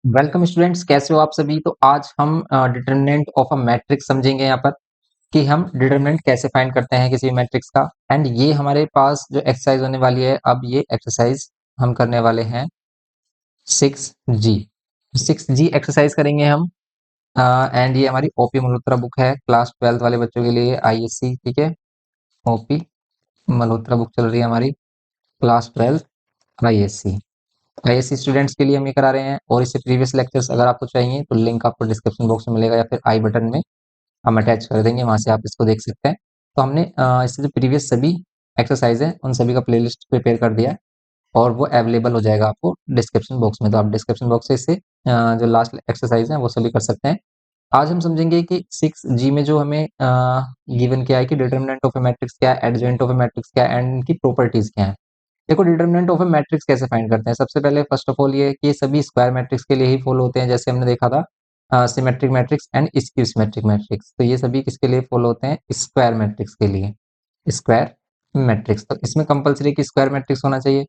Welcome students, कैसे हो आप सभी। तो आज हम डिटरमिनेंट ऑफ अ मैट्रिक्स समझेंगे यहाँ पर कि हम डिटरमिनेंट कैसे फाइंड करते हैं किसी मैट्रिक्स का। एंड ये हमारे पास जो एक्सरसाइज होने वाली है, अब ये एक्सरसाइज हम करने वाले हैं 6G। 6G एक्सरसाइज करेंगे हम। एंड ये हमारी ओपी मल्होत्रा बुक है, क्लास 12th वाले बच्चों के लिए आईएससी। ठीक है, ओपी मल्होत्रा बुक चल रही है हमारी, class 12th ISC. ISC students के लिए हम ये करा रहे हैं। और इससे प्रीवियस लेक्चर्स अगर आपको चाहिए तो लिंक आपको डिस्क्रिप्शन बॉक्स में मिलेगा या फिर आई बटन में हम अटैच कर देंगे, वहां से आप इसको देख सकते हैं। तो हमने इससे जो प्रीवियस सभी एक्सरसाइज है उन सभी का प्लेलिस्ट प्रिपेयर कर दिया है और वो अवेलेबल हो जाएगा आपको डिस्क्रिप्शन बॉक्स में। तो आप डिस्क्रिप्शन बॉक्स से इससे जो लास्ट एक्सरसाइज है वो सभी कर सकते हैं। आज हम समझेंगे कि 6G में जो हमें गिवन किया है कि डिटरमिनेंट ऑफ ए मैट्रिक्स क्या है, एडजॉइंट ऑफ ए मैट्रिक्स क्या है एंड इनकी प्रॉपर्टीज क्या है। देखो, डिटरमिनेंट ऑफ ए मैट्रिक्स कैसे फाइंड करते हैं। सबसे पहले फर्स्ट ऑफ ऑल ये कि ये सभी स्क्वायर मैट्रिक्स के लिए ही फॉलो होते हैं, जैसे हमने देखा था symmetric matrix and skew symmetric matrix. तो ये सभी किसके लिए फॉलो होते हैं? स्क्वायर मैट्रिक्स के लिए। स्क्वायर मैट्रिक्स, तो इसमें कंपलसरी की स्क्वायर मैट्रिक्स होना चाहिए।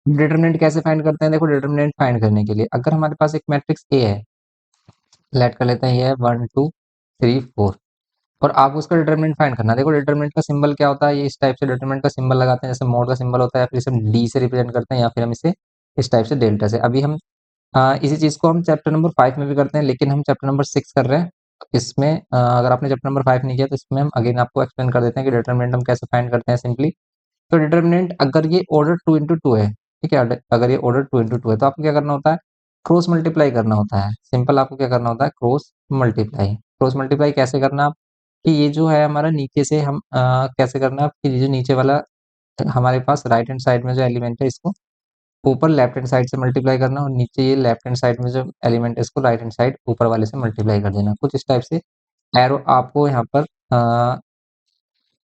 डिटरमिनेंट कैसे फाइंड करते हैं? देखो, डिटरमिनेंट फाइंड करने के लिए अगर हमारे पास एक मैट्रिक्स ए है, लेट कर लेते हैं ये है 1 2 3 4, और आपको उसका डिटरमिनेंट फाइंड करना है। देखो, डिटरमिनेंट का सिंबल क्या होता है, ये इस टाइप से डिटरमिनेंट का सिंबल लगाते हैं, जैसे मोड का सिंबल होता है, फिर इसे हम डी से रिप्रेजेंट करते हैं या फिर हम इसे इस टाइप से डेल्टा से। अभी हम इसी चीज को हम चैप्टर नंबर 5 में भी करते हैं, लेकिन हम चैप्टर नंबर 6 कर रहे हैं। इसमें अगर आपने चैप्टर नंबर 5 नहीं किया तो इसमें हम अगेन आपको एक्सप्लेन कर देते हैं कि डिटरमिनेंट हम कैसे फाइंड करते हैं सिंपली। तो डिटरमिनेंट अगर ये ऑर्डर 2 into 2 है, ठीक है, अगर ये ऑर्डर 2 into 2 है तो आपको क्या करना होता है? क्रॉस मल्टीप्लाई करना होता है। सिंपल आपको क्या करना होता है? Cross multiply. क्रॉस मल्टीप्लाई कैसे करना आप? कि ये जो है हमारा नीचे से हम कैसे करना है कि ये जो नीचे वाला हमारे पास राइट हैंड साइड में जो एलिमेंट है इसको ऊपर लेफ्ट हैंड साइड से मल्टीप्लाई करना, और नीचे ये लेफ्ट हैंड साइड में जो एलिमेंट है इसको राइट हैंड साइड ऊपर वाले से मल्टीप्लाई कर देना। कुछ इस टाइप से एरो आपको यहाँ पर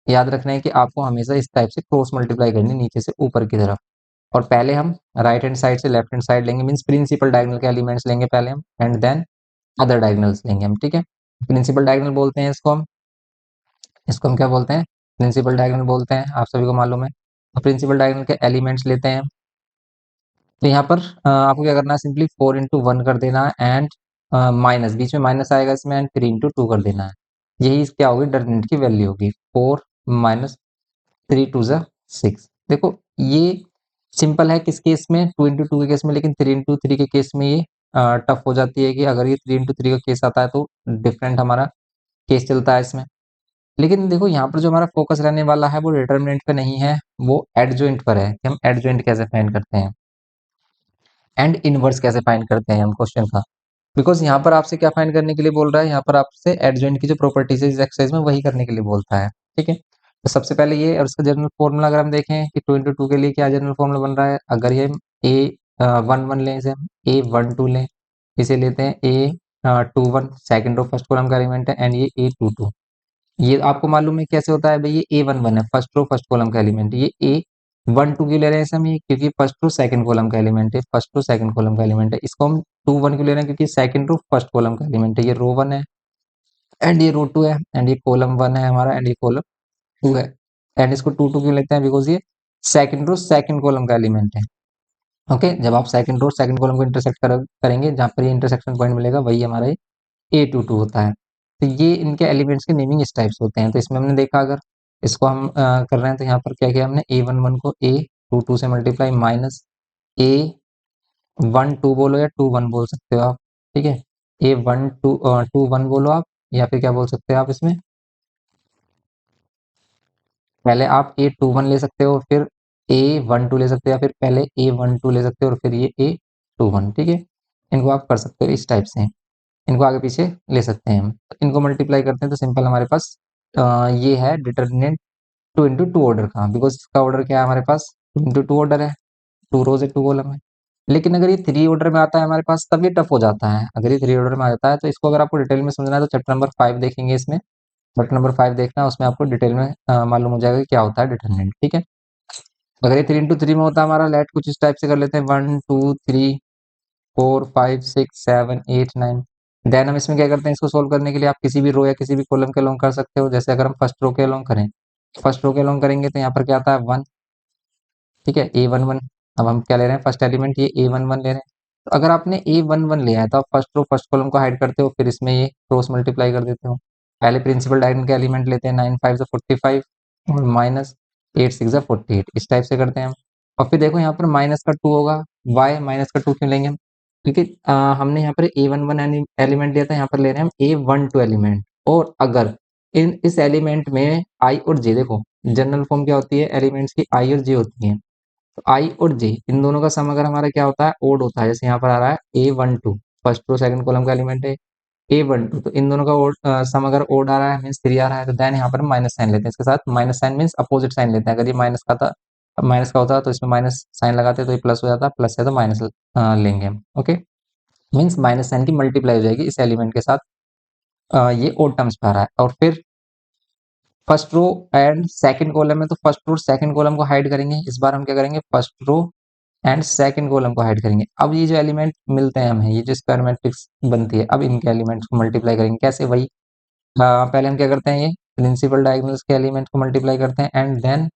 याद रखना है कि आपको हमेशा इस टाइप से क्रॉस मल्टीप्लाई करनी, नीचे से ऊपर की तरफ। और पहले हम राइट हैंड साइड से लेफ्ट हैंड साइड लेंगे, मीन्स प्रिंसिपल डायगोनल के एलिमेंट्स लेंगे पहले हम, एंड देन अदर डायगोनल्स लेंगे हम। ठीक है, प्रिंसिपल डायगोनल बोलते हैं इसको हम क्या बोलते हैं? प्रिंसिपल डायगोनल बोलते हैं, आप सभी को मालूम है। तो प्रिंसिपल डायगोनल के एलिमेंट्स लेते हैं। तो यहाँ पर आपको क्या करना है? सिंपली 4 into 1 कर देना है एंड माइनस, बीच में माइनस आएगा इसमें, एंड 3 into 2 कर देना है। यही क्या होगी? डिटरमिनेंट की वैल्यू होगी 4 माइनस 3 2 6। देखो, ये सिंपल है किस केस में? 2 into 2 के केस में, लेकिन 3 into 3 के केस में ये टफ हो जाती है कि अगर ये 3 into 3 का केस आता है तो डिफरेंट हमारा केस चलता है इसमें। लेकिन देखो, यहाँ पर जो हमारा फोकस रहने वाला है वो डिटरमिनेंट पे नहीं है, वो एडजॉइंट पर है कि हम एडजॉइंट कैसे फाइंड करते हैं एंड इनवर्स कैसे फाइंड करते हैं हम क्वेश्चन का। बिकॉज यहाँ पर आपसे क्या फाइंड करने के लिए बोल रहा है? यहाँ पर आपसे एडजॉइंट की जो प्रॉपर्टीज है इस एक्सरसाइज में वही करने के लिए बोलता है। ठीक है, तो सबसे पहले ये, और इसका जनरल फॉर्मूला अगर हम देखें कि 2 into 2 के लिए क्या जनरल फॉर्मूला बन रहा है, अगर ये ए 1 1 लें, इसे हम ए 1 2 लें, इसे लेते हैं ए 2 1, सेकंड रो फर्स्ट कॉलम का एलिमेंट है, एंड ये ए 2 2। ये आपको मालूम है कैसे होता है भाई? ये ए 1 1 है, फर्स्ट रो फर्स्ट कॉलम का एलिमेंट। ये ए 1 2 क्यों ले रहे हैं इसे हम? ये क्योंकि फर्स्ट रो सेकंड कॉलम का एलिमेंट है, फर्स्ट रो सेकंड कॉलम का एलिमेंट है। इसको हम 2 1 क्यों ले रहे हैं? क्योंकि सेकंड रो फर्स्ट कॉलम का एलिमेंट है। ये रो 1 है एंड ये रो 2 है, एंड ये कॉलम 1 है हमारा, एंड ये कॉलम 2 है। एंड इसको 2 2 क्यों लेते हैं? बिकॉज ये सेकंड रो सेकंड कॉलम का एलिमेंट है। ओके, जब आप सेकंड रो सेकंड कॉलम को इंटरसेक्ट करेंगे, जहां पर ये इंटरसेक्शन पॉइंट मिलेगा वही हमारा ए 2 2 होता है। तो ये इनके एलिमेंट्स के नेमिंग इस टाइप से होते हैं। तो इसमें हमने देखा, अगर इसको हम कर रहे हैं तो यहाँ पर क्या किया हमने? ए 1 1 को ए 2 2 से मल्टीप्लाई, माइनस ए 1 2 बोलो या 2 1 बोल सकते हो आप। ठीक है, ए 1 2 2 1 बोलो आप, या फिर क्या बोल सकते हो आप इसमें? पहले आप ए 2 1 ले सकते हो, फिर ए 1 2 ले सकते हो, या फिर पहले ए 1 2 ले सकते हो और फिर ये ए 2 1। ठीक है, इनको आप कर सकते हो इस टाइप से, इनको आगे पीछे ले सकते हैं हम। तो इनको मल्टीप्लाई करते हैं तो सिंपल हमारे पास ये है डिटर्मिनेंट 2 into 2 ऑर्डर का। बिकॉज इसका ऑर्डर क्या है हमारे पास? 2 into 2 ऑर्डर है, 2 रोज है 2 कॉलम है। लेकिन अगर ये 3 ऑर्डर में आता है हमारे पास तब ये टफ हो जाता है। अगर ये 3 ऑर्डर में आ जाता है तो इसको अगर आपको डिटेल में समझना है तो चैप्टर नंबर 5 देखेंगे। इसमें चैप्टर नंबर 5 देखना, उसमें आपको डिटेल में मालूम हो जाएगा कि क्या होता है डिटर्मिनेंट। ठीक है, अगर ये 3 into 3 में होता है हमारा, लेट कुछ इस टाइप से कर लेते हैं, 1 2 3 4 5 6 7 8 9। देन हम इसमें क्या करते हैं? इसको सोल्व करने के लिए आप किसी भी रो या किसी भी कॉलम के अलोंग कर सकते हो। जैसे अगर हम फर्स्ट रो के अलोंग करें, फर्स्ट रो के अलोंग करेंगे तो यहाँ पर क्या आता है? 1। ठीक है, ए 1 1। अब हम क्या ले रहे हैं? फर्स्ट एलिमेंट ये ए 1 1 ले रहे हैं। तो अगर आपने A11 लिया है तो आप फर्स्ट रो फर्स्ट कॉलम को हाइड करते हो, फिर इसमें ये क्रॉस मल्टीप्लाई कर देते हो। पहले प्रिंसिपल डायगोनल के एलिमेंट लेते हैं, 9 5 45 और माइनस 8 6 48, इस टाइप से करते हैं हम। और फिर देखो यहाँ पर माइनस का 2 होगा, वाई माइनस का 2 क्यों लेंगे हम, क्योंकि हमने यहाँ पर A11 एलिमेंट लिया था, यहाँ पर ले रहे हैं हम A12 एलिमेंट। और अगर इस एलिमेंट में आई और जे, देखो जनरल फॉर्म क्या होती है एलिमेंट्स की, आई और जे होती है। तो आई और जे इन दोनों का सम अगर हमारा क्या होता है, ओड होता है, जैसे यहाँ पर आ रहा है A12 first row second column का एलिमेंट है A12, तो इन दोनों का ओड सम अगर ओड आ रहा है मीन्स 3 आ रहा है, तो देन यहाँ पर माइनस साइन लेते हैं, इसके साथ minus sign means opposite sign लेते हैं। अगर ये माइनस का था, माइनस का होता तो इसमें माइनस साइन लगाते तो ये प्लस हो जाता, प्लस है तो माइनस लेंगे हम। ओके, मीन्स माइनस साइन की मल्टीप्लाई हो जाएगी इस एलिमेंट के साथ, ये ओड टर्म्स पे आ रहा है। और फिर first row and second column में, तो फर्स्ट रो सेकंड कॉलम को हाइड करेंगे, इस बार हम क्या करेंगे first row and second column को हाइड करेंगे। अब ये जो एलिमेंट मिलते हैं हमें, ये जो स्क्वायर मैट्रिक्स बनती है, अब इनके एलिमेंट्स को मल्टीप्लाई करेंगे कैसे, वही पहले हम क्या करते हैं, ये प्रिंसिपल डायगोनल्स के एलिमेंट को मल्टीप्लाई करते हैं एंड देन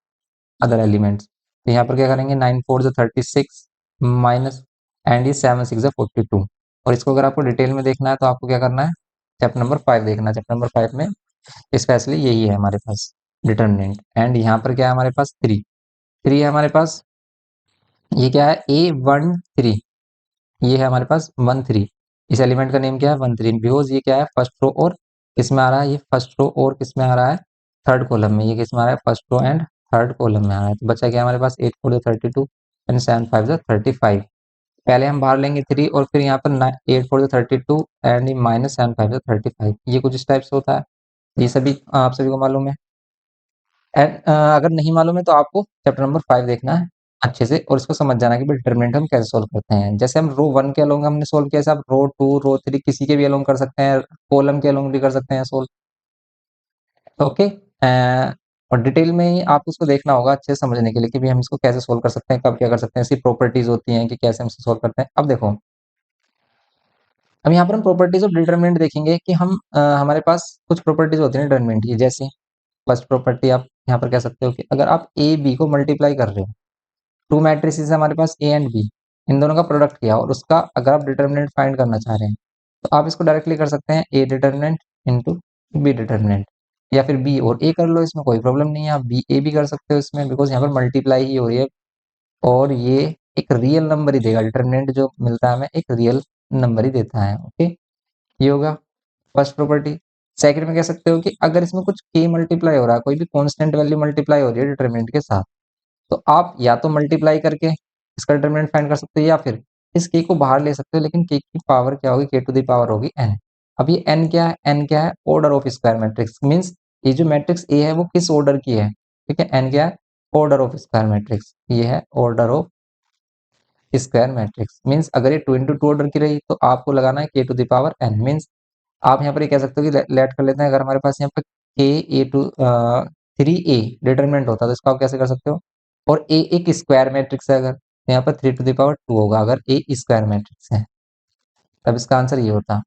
अदर एलिमेंट्स। तो यहाँ पर क्या करेंगे, 9 4 36 माइनस एंड ये 7 6 42। और इसको अगर आपको डिटेल में देखना है तो आपको क्या करना है, चैप्टर नंबर 5 देखना है। चैप्टर नंबर 5 में स्पेशली यही है हमारे पास डिटर्मिनेंट। एंड यहाँ पर क्या है हमारे पास, 3 3 है हमारे पास। ये क्या है, A13, ये है हमारे पास 13। इस एलिमेंट का नेम क्या है, 13, बिकॉज ये क्या है फर्स्ट रो और किसमें आ रहा है, ये फर्स्ट रो और किसमें आ रहा है, थर्ड कॉलम में। ये किसमें आ रहा है, first row and third column में आ रहा है। तो बचा क्या हमारे पास, 8 4 32 एंड 7 5 35। पहले हम बाहर लेंगे 3 और फिर यहाँ पर 8 4 32 एंड माइनस 7 5 35। ये कुछ इस टाइप से होता है, ये सभी आप सभी को मालूम है। एंड अगर नहीं मालूम है तो आपको चैप्टर नंबर 5 देखना है अच्छे से, और इसको समझ जाना है कि भाई डिटरमिनेंट हम कैसे सोल्व करते हैं। जैसे हम रो 1 के अलोंग हमने सोल्व किया, ऐसे आप रो 2 रो 3 किसी के भी अलोंग कर सकते हैं, कॉलम के अलोंग भी कर सकते हैं सोल्व। ओके, और डिटेल में ही आपको उसको देखना होगा अच्छे से समझने के लिए कि भी हम इसको कैसे सोल्व कर सकते हैं, कब क्या कर सकते हैं, इसकी प्रॉपर्टीज होती हैं कि कैसे हम इसको सोल्व करते हैं। अब देखो, अब यहाँ पर हम प्रॉपर्टीज ऑफ डिटरमिनेंट देखेंगे कि हम हमारे पास कुछ प्रॉपर्टीज होती हैं डिटरमिनेंट की। जैसे फर्स्ट प्रॉपर्टी आप यहाँ पर कह सकते हो कि अगर आप ए बी को मल्टीप्लाई कर रहे हो, टू मैट्रिसेस है हमारे पास ए एंड बी, इन दोनों का प्रोडक्ट किया और उसका अगर आप डिटर्मिनेंट फाइंड करना चाह रहे हैं तो आप इसको डायरेक्टली कर सकते हैं, A determinant into B determinant, या फिर बी और ए कर लो, इसमें कोई प्रॉब्लम नहीं है। आप बी ए भी कर सकते हो इसमें, बिकॉज यहाँ पर मल्टीप्लाई ही हो रही है और ये एक रियल नंबर ही देगा, डिटर्मिनेंट जो मिलता है हमें एक रियल नंबर ही देता है। ओके, ये होगा फर्स्ट प्रॉपर्टी। सेकंड में कह सकते हो कि अगर इसमें कुछ के मल्टीप्लाई हो रहा है, कोई भी कांस्टेंट वैल्यू मल्टीप्लाई हो रही है डिटर्मिनेंट के साथ, तो आप या तो मल्टीप्लाई करके इसका डिटरमिनेंट फाइंड कर सकते हो, या फिर इस के को बाहर ले सकते हो, लेकिन के की पावर क्या होगी, के टू द पावर होगी एन। अब ये एन क्या है, एन क्या है, order of square matrix, means ये जो मैट्रिक्स ए है वो किस ऑर्डर की है, ठीक है। एन क्या है, ऑर्डर ऑफ स्क्वायर मैट्रिक्स, ये है order of square matrix. Means अगर ये 2 इंटू 2 ऑर्डर की रही तो आपको लगाना है K to the power N. Means आप यहाँ पर ये कह सकते हो कि लेट कर लेते हैं, अगर हमारे पास यहाँ पर के ए टू 3a डिटरमिनेंट होता है तो इसको आप कैसे कर सकते हो, और ए एक स्क्वायर मैट्रिक्स है अगर, तो यहाँ पर 3 टू द पावर 2 होगा अगर ए स्क्वायर मैट्रिक्स है, तब इसका आंसर ये होता।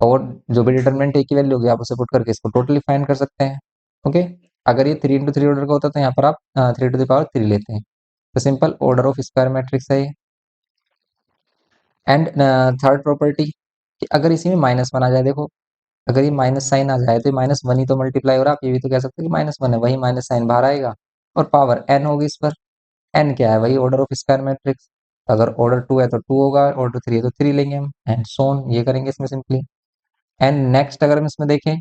और जो भी डिटरमिनेंट ए की वैल्यू होगी आप उसे पुट करके इसको टोटली फाइंड कर सकते हैं। ओके, अगर ये 3 इंटू 3 ऑर्डर का होता है तो यहाँ पर आप 3 टू द पावर 3 लेते हैं, तो simple order of square matrix है ये। एंड थर्ड प्रॉपर्टी कि अगर इसी में -1 आ जाए, देखो अगर ये माइनस साइन आ जाए तो ये -1 ही तो मल्टीप्लाई हो रहा है, आप ये भी तो कह सकते हो कि -1 है, वही माइनस साइन बाहर आएगा और पावर n होगी इस पर। n क्या है, वही ऑर्डर ऑफ स्क्वायर मैट्रिक्स, अगर ऑर्डर 2 है तो 2 होगा, ऑर्डर 3 है तो 3 लेंगे हम, एंड सोन ये करेंगे इसमें सिंपली। एंड नेक्स्ट अगर हम इसमें देखें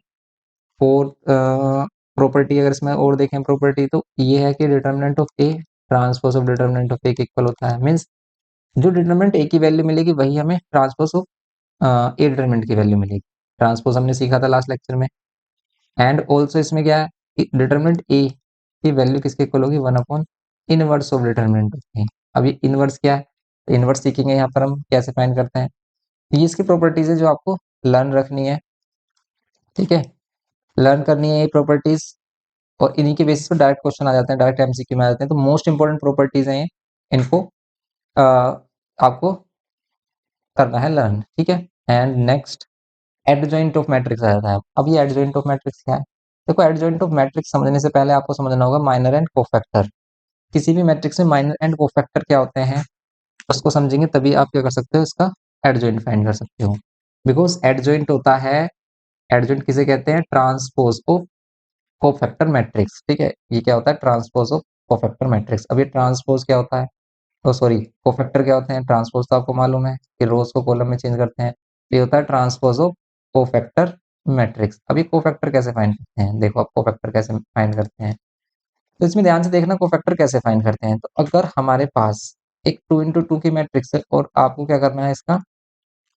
फोर्थ प्रॉपर्टी, अगर इसमें और देखें प्रॉपर्टी, तो ये है कि determinant of A transpose of determinant of A के इक्वल होता है। मीन्स जो डिटर्मिनेंट ए की वैल्यू मिलेगी वही हमें ट्रांसपोज ऑफ ए डिटर्मिनेंट की वैल्यू मिलेगी। ट्रांसपोज हमने सीखा था लास्ट लेक्चर में। एंड ऑल्सो इसमें क्या है कि डिटरमिनेंट ए की वैल्यू किसके इक्वल होगी, 1 upon inverse of determinant of A. अब ये इनवर्स क्या है, तो इनवर्स सीखेंगे यहाँ पर हम कैसे फाइंड करते हैं। तो ये इसकी प्रॉपर्टीज है जो आपको लर्न रखनी है, ठीक है, लर्न करनी है ये प्रॉपर्टीज, और इन्हीं के बेसिस पर डायरेक्ट क्वेश्चन आ जाते हैं, डायरेक्ट एमसीक्यू में आ जाते हैं। तो मोस्ट इंपॉर्टेंट प्रॉपर्टीज हैं ये, इनको आपको करना है लर्न, ठीक है। And next adjoint of matrix आ जाता है। अब ये एडजॉइंट ऑफ मैट्रिक्स क्या है, देखो एडजॉइंट ऑफ मैट्रिक्स समझने से पहले आपको समझना होगा माइनर एंड कोफैक्टर। किसी भी मैट्रिक्स में माइनर एंड कोफैक्टर क्या होते हैं, उसको समझेंगे तभी आप क्या कर सकते हो, इसका एडजॉइंट फाइंड कर सकते हो। बिकॉज एडजॉइंट होता है, एडजॉइंट किसे कहते हैं, ट्रांसपोज ऑफ कोफैक्टर मैट्रिक्स। ठीक है, ये क्या होता है, ट्रांसपोज ऑफ कोफैक्टर मैट्रिक्स। अब ये ट्रांसपोज क्या होता है, तो सॉरी, कोफैक्टर क्या होते हैं, ट्रांसपोज तो आपको मालूम है कि रोज को कॉलम में चेंज करते हैं। ये होता है ट्रांसपोज ऑफ कोफैक्टर मैट्रिक्स। अब ये कोफैक्टर कैसे फाइंड करते हैं, देखो आप कोफैक्टर कैसे फाइंड करते हैं, तो इसमें ध्यान से देखना कोफैक्टर कैसे फाइंड करते हैं। तो अगर हमारे पास एक 2 into 2 की मैट्रिक्स है और आपको क्या करना है, इसका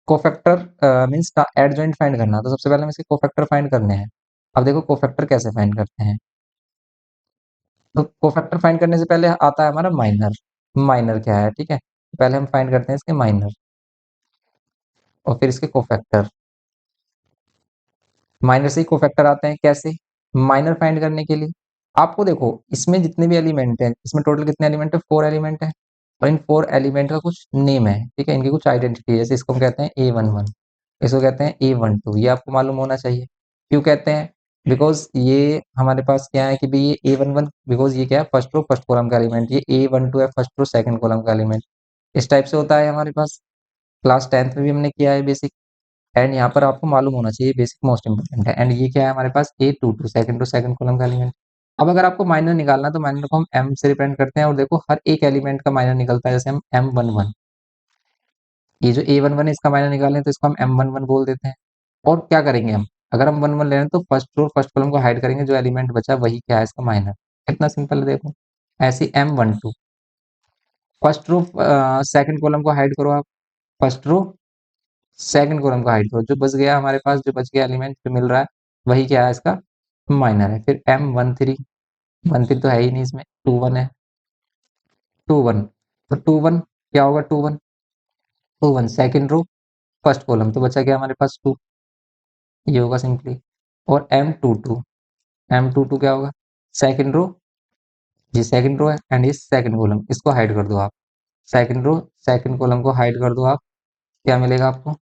कोफैक्टर मीन्स एडजॉइंट फाइंड करना, तो सबसे पहले हम इसके कोफैक्टर फाइंड करने हैं। अब देखो कोफैक्टर कैसे फाइंड करते हैं, तो कोफैक्टर फाइंड करने से पहले आता है हमारा माइनर। माइनर क्या है, ठीक है, पहले हम फाइंड करते हैं इसके माइनर और फिर इसके कोफैक्टर। माइनर से ही कोफैक्टर आते हैं, कैसे, माइनर फाइंड करने के लिए आपको देखो इसमें जितने भी एलिमेंट हैं, इसमें टोटल कितने एलिमेंट है, 4 एलिमेंट है, और इन 4 एलिमेंट का कुछ नेम है, ठीक है, इनकी कुछ आइडेंटिटी है, जैसे इसको हम कहते हैं A11, इसको कहते हैं A12, ये आपको मालूम होना चाहिए। क्यों कहते हैं, बिकॉज ये हमारे पास क्या है कि भाई ये A11, बिकॉज ये क्या है, फर्स्ट रो फर्स्ट कॉलम का एलिमेंट, ये A12 है फर्स्ट रो सेकंड कॉलम का एलिमेंट। इस टाइप से होता है हमारे पास, क्लास 10th में भी हमने किया है बेसिक। एंड यहाँ पर आपको मालूम होना चाहिए, बेसिक मोस्ट इंपोर्टेंट है। एंड ये क्या है हमारे पास, A22 second to second column का एलिमेंट। अब अगर आपको माइनर निकालना है तो माइनर को हम M से रिप्रेजेंट करते हैं, और देखो हर एक एलिमेंट का माइनर निकलता है, जैसे हम M11, ये जो A11 है इसका माइनर निकालें तो इसको हम M11 बोल देते हैं। और क्या करेंगे हम, अगर हम 11 ले रहे हैं तो फर्स्ट रो फर्स्ट कॉलम को हाइड करेंगे, जो एलिमेंट बचा वही क्या है इसका माइनर। कितना सिंपल है देखो, ऐसे M12 first row second column को हाइड करो आप, फर्स्ट रो सेकंड कॉलम का हाइड करो, जो बच गया हमारे पास, जो बच गया एलिमेंट जो मिल रहा है वही क्या है इसका माइनर है। फिर M13, 13 तो है ही नहीं इसमें, 21 है, 21, तो 21 क्या होगा, 21, 21 सेकंड रो फर्स्ट कॉलम, तो बचा क्या हमारे पास 2, ये होगा सिंपली। और M22, M22 क्या होगा, सेकंड रो, जी सेकंड रो है, एंड ये सेकंड कॉलम, इसको हाइड कर दो आप, सेकंड रो सेकंड कॉलम को हाइड कर दो आप, क्या मिलेगा आपको,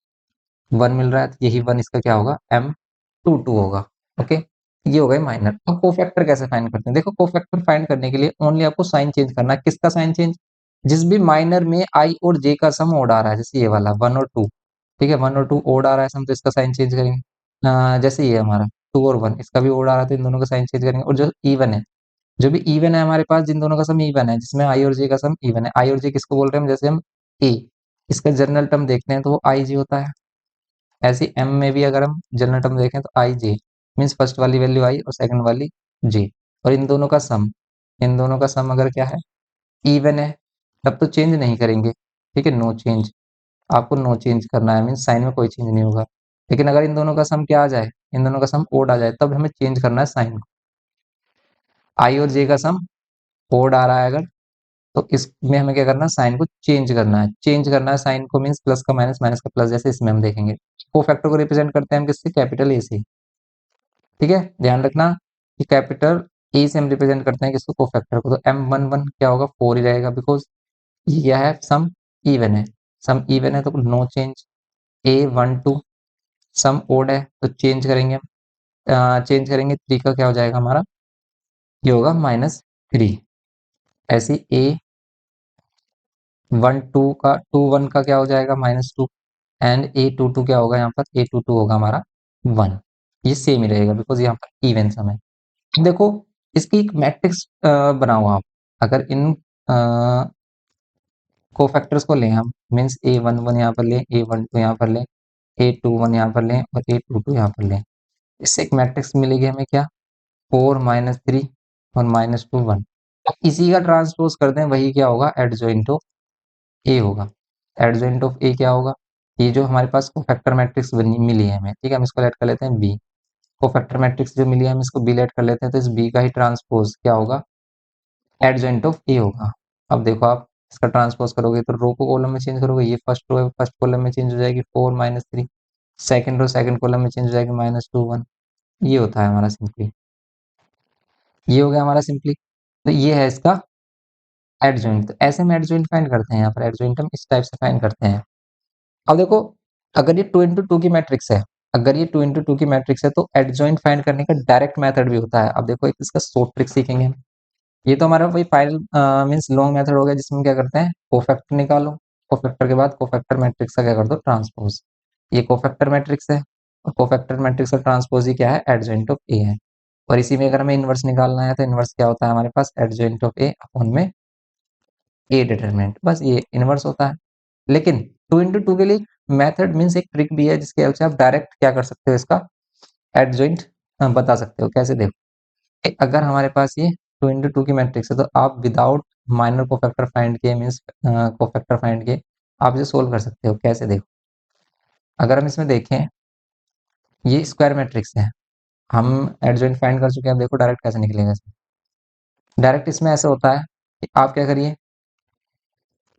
1 मिल रहा है, तो यही 1 इसका क्या होगा, M22 होगा। ओके, ये हो गए माइनर। अब कोफैक्टर कैसे फाइंड करते हैं, देखो कोफैक्टर फाइंड करने के लिए ओनली आपको साइन चेंज करना है, किसका साइन चेंज, जिस भी माइनर में आई और जे का सम ओड आ रहा है, जैसे ये वाला 1 और 2, ठीक है, 1 और 2 ओड आ रहा है सम, तो इसका साइन चेंज करेंगे। जैसे ये हमारा 2 और 1, इसका भी ओड आ रहा है, तो इन दोनों का साइन चेंज करेंगे। और जो इवन है, जो भी इवन है हमारे पास, जिन दोनों का सम इवन है, जिसमें आई और जे का सम इवन है, आई और जे किसको बोल रहे हैं हम, जैसे हम ए, इसका जनरल टर्म देखते हैं तो वो आई जे होता है। ऐसे एम में भी अगर हम जनरल टर्म देखें तो आई जे मीन्स फर्स्ट वाली वैल्यू आई और सेकंड वाली जे, और इन दोनों का सम, इन दोनों का सम अगर क्या है, इवन है, तब तो चेंज नहीं करेंगे, ठीक है, नो चेंज, आपको नो चेंज करना है, मीन्स साइन में कोई चेंज नहीं होगा। लेकिन अगर इन दोनों का सम क्या आ जाए, इन दोनों का सम ओड आ जाए, तब हमें चेंज करना है साइन को। आई और जे का सम ओड आ रहा है अगर, तो इसमें हमें क्या करना है, साइन को चेंज करना है, चेंज करना है साइन को, मीन्स प्लस का माइनस, माइनस का प्लस, जैसे इसमें हम देखेंगे। को फैक्टर को रिप्रेजेंट करते हैं हम किससे, कैपिटल ए से, ठीक है, ध्यान रखना कि कैपिटल ए से हम रिप्रेजेंट करते हैं किसको, कोफैक्टर को। तो M11 क्या होगा, 4 ही रहेगा, बिकॉज ये क्या है, सम इवन है, सम इवन है तो नो चेंज। A12 सम ओड है तो चेंज करेंगे हम, चेंज करेंगे 3 का क्या हो जाएगा हमारा, ये होगा -3। ऐसे A12 का क्या हो जाएगा, -2, एंड A22 क्या होगा यहाँ पर, A22 होगा हमारा 1, ये सेम ही रहेगा बिकॉज यहाँ पर इवन सम है। देखो इसकी एक मैट्रिक्स बनाओ आप, अगर इन कोफैक्टर्स को लें हम, मीन्स A11 यहाँ पर लें, A12 यहाँ पर लें, A21 यहाँ पर लें और A22 यहाँ पर लें, इससे एक मैट्रिक्स मिलेगी हमें क्या, 4 -3 और -2 1। अब इसी का ट्रांसपोज कर दें, वही क्या होगा, एडजॉइंट ऑफ ए होगा। एडजॉइंट ऑफ ए क्या होगा, ये जो हमारे पास कोफैक्टर मैट्रिक्स बनी मिली है हमें, ठीक है, हम इसको लेट कर लेते हैं बी, कोफैक्टर मैट्रिक्स जो मिली है हम इसको बी लेट कर लेते हैं, तो इस बी का ही ट्रांसपोज क्या होगा, एडजॉइंट ऑफ ए होगा। अब देखो आप इसका ट्रांसपोज करोगे तो रो को कॉलम में चेंज करोगे, ये फर्स्ट रो है, फर्स्ट कॉलम में चेंज हो जाएगी 4 -3, सेकंड रो सेकंड कॉलम में चेंज हो जाएगी -2 1, ये होता है हमारा सिंपली, ये हो गया हमारा सिंपली। तो ये है इसका एडजॉइंट, तो ऐसे में एडजॉइंट फाइंड करते हैं, यहाँ पर एडजॉइंट हम इस टाइप से फाइंड करते हैं। अब देखो अगर ये 2 into 2 की मैट्रिक्स है, अगर ये 2 into 2 की मैट्रिक्स है तो एडजॉइंट फाइंड करने का डायरेक्ट मेथड भी होता है। अब देखो एक इसका शॉर्ट ट्रिक सीखेंगे हम, ये तो हमारा वही फाइनल मीन्स लॉन्ग मेथड हो गया, जिसमें क्या करते हैं, कोफैक्टर निकालो, कोफैक्टर के बाद कोफैक्टर मैट्रिक्स का क्या कर दो, ट्रांसपोज। ये कोफैक्टर मैट्रिक्स है और कोफैक्टर मैट्रिक्स का ट्रांसपोज ही क्या है, एडजॉइंट ऑफ ए है। और इसी में अगर हमें इनवर्स निकालना है तो इनवर्स क्या होता है हमारे पास, एडजॉइंट ऑफ ए अपॉन में ए डिटरमिनेंट, बस ये इनवर्स होता है। लेकिन 2 into 2 के लिए मेथड मीन्स एक ट्रिक भी है जिसके हेल्प से आप डायरेक्ट क्या कर सकते हो, इसका एडजॉइंट बता सकते हो। कैसे, देखो अगर हमारे पास ये 2 into 2 की मैट्रिक्स है तो आप विदाउट माइनर कोफैक्टर फाइंड किए मीन्स कोफैक्टर फाइंड किए आप इसे सोल्व कर सकते हो। कैसे, देखो अगर हम इसमें देखें, ये स्क्वायर मैट्रिक्स है, हम एडजॉइंट फाइंड कर चुके हैं। अब देखो डायरेक्ट कैसे निकलेगा इसमें। डायरेक्ट इसमें ऐसा होता है कि आप क्या करिए,